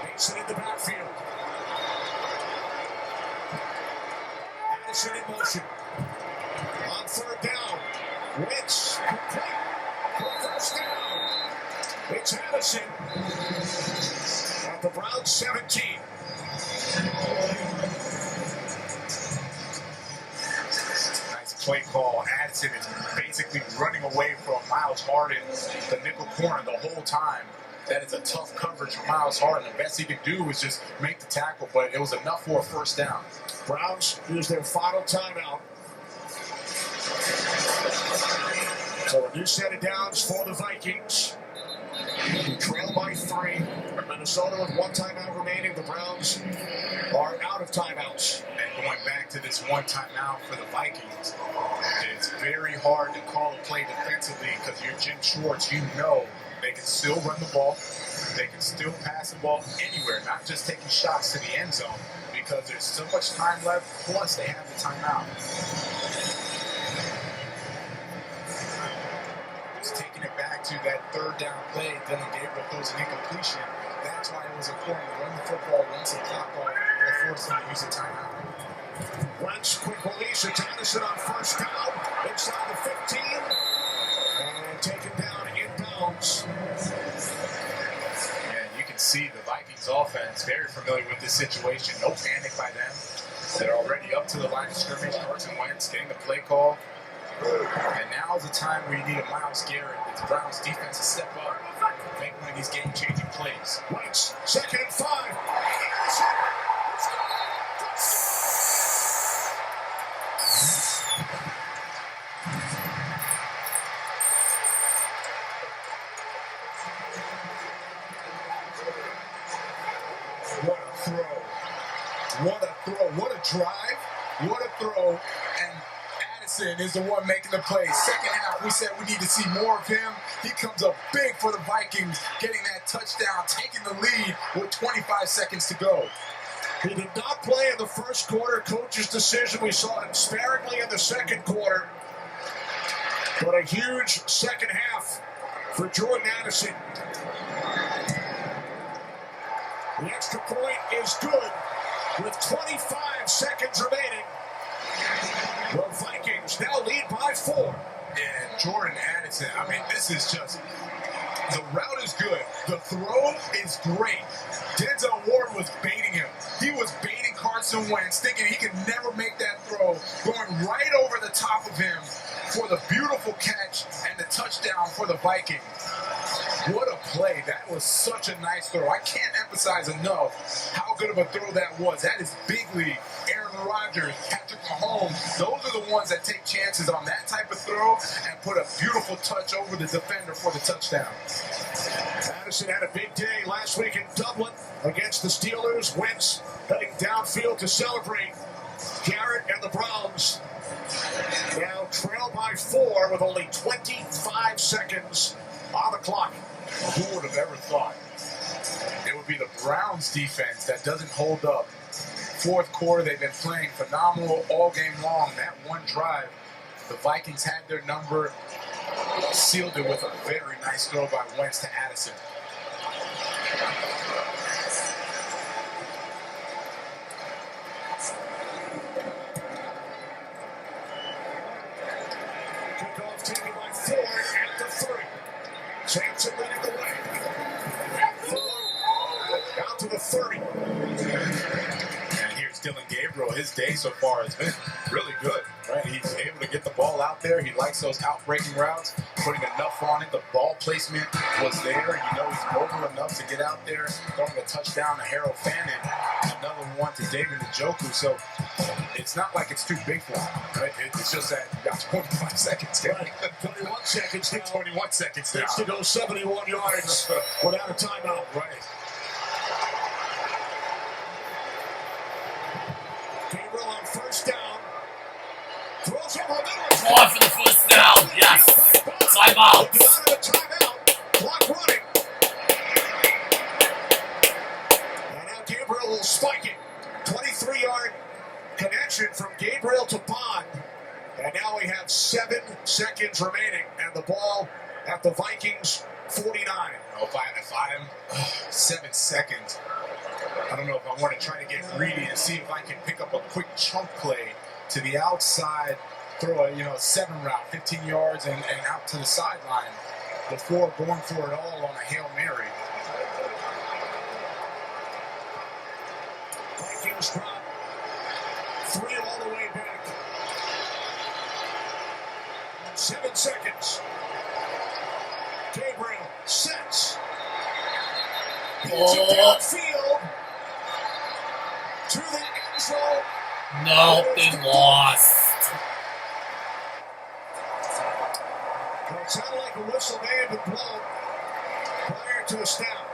Mason in the backfield. Addison in motion. On 3rd down. Wentz complete for 1st down. It's Addison at the Browns 17. Play call. Addison is basically running away from Miles Harden, the nickel corner, the whole time. That is a tough coverage for Miles Harden. The best he could do was just make the tackle, but it was enough for a 1st down. Browns use their final timeout. So a new set of downs for the Vikings. Who trail by 3. Minnesota with 1 timeout remaining. The Browns are out of timeouts. And going back to this 1 timeout for the Vikings, it's very hard to call a play defensively because you're Jim Schwartz. You know they can still run the ball. They can still pass the ball anywhere, not just taking shots to the end zone because there's so much time left, plus they have the timeout. Just taking it back to that 3rd down play, Dylan Gabriel throws an incompletion. That's why it was important to run the football once the clock off and force them to use a timeout. Wentz, quick release. It's Addison on 1st down. Inside the 15. And taken down inbounds. And you can see the Vikings offense, very familiar with this situation. No panic by them. They're already up to the line of scrimmage. Carson Wentz getting the play call. And now's the time where you need a Myles Garrett. It's the Browns defense to step up, make one of these game-changing plays. Wentz, 2nd and 5. What a throw. What a throw. What a drive. What a throw. And Addison is the one making the play. Second half, we said we need to see more of him. He comes up big for the Vikings, getting that touchdown, taking the lead with 25 seconds to go. He did not play in the first quarter. Coach's decision. We saw him sparingly in the second quarter. But a huge second half for Jordan Addison. The extra point is good with 25 seconds remaining. The Vikings now lead by 4. And Jordan Addison, I mean, this is just, the route is good. The throw is great. Denzel Ward was baiting him. He was baiting Carson Wentz, thinking he could never make that throw, going right over the top of him for the beautiful catch and the touchdown for the Vikings. What a play. That was such a nice throw. I can't emphasize enough how good of a throw that was. That is big league. Aaron Rodgers, Patrick Mahomes, those are the ones that take chances on that type of throw and put a beautiful touch over the defender for the touchdown. Addison had a big day last week in Dublin against the Steelers. Wentz heading downfield to celebrate. Garrett and the Browns now trail by 4 with only 25 seconds on the clock. Who would have ever thought it would be the Browns defense that doesn't hold up? Fourth quarter, they've been playing phenomenal all game long. That one drive, the Vikings had their number, sealed it with a very nice throw by Wentz to Addison. Kickoff taken by 4 at the 3. Sampson leading the way. 4 down to the 30. And here's Dylan Gabriel. His day so far has been really good, right? He's able to get the ball out there. He likes those out-breaking routes, putting enough on it. The ball placement was there. You know he's mobile enough to get out there, throwing a touchdown to Harold Fannin, another one to David Njoku. So it's not like it's too big for him, right? It's just that you got 25 seconds. Right. 21 seconds now. 21 seconds now. Needs to go 71 yards without a timeout. Right. Gabriel on first down. Throws over the middle. Going for the first down. Yes. Timeout. Get out of the timeout. Clock running. And now Gabriel will spike it. 23-yard connection from Gabriel to Bond. And now we have 7 seconds remaining. And the ball at the Vikings 49. Oh, if I'm 7 seconds, I don't know if I want to try to get greedy and see if I can pick up a quick chunk play to the outside, throw a 7 route, 15 yards, and out to the sideline before going for it all on a Hail Mary. Vikings drop 3 all the way back. 7 seconds. Gabriel sets. Hits it downfield to the end zone. No, they lost. It sounded like a whistle may have been blown prior to a snap.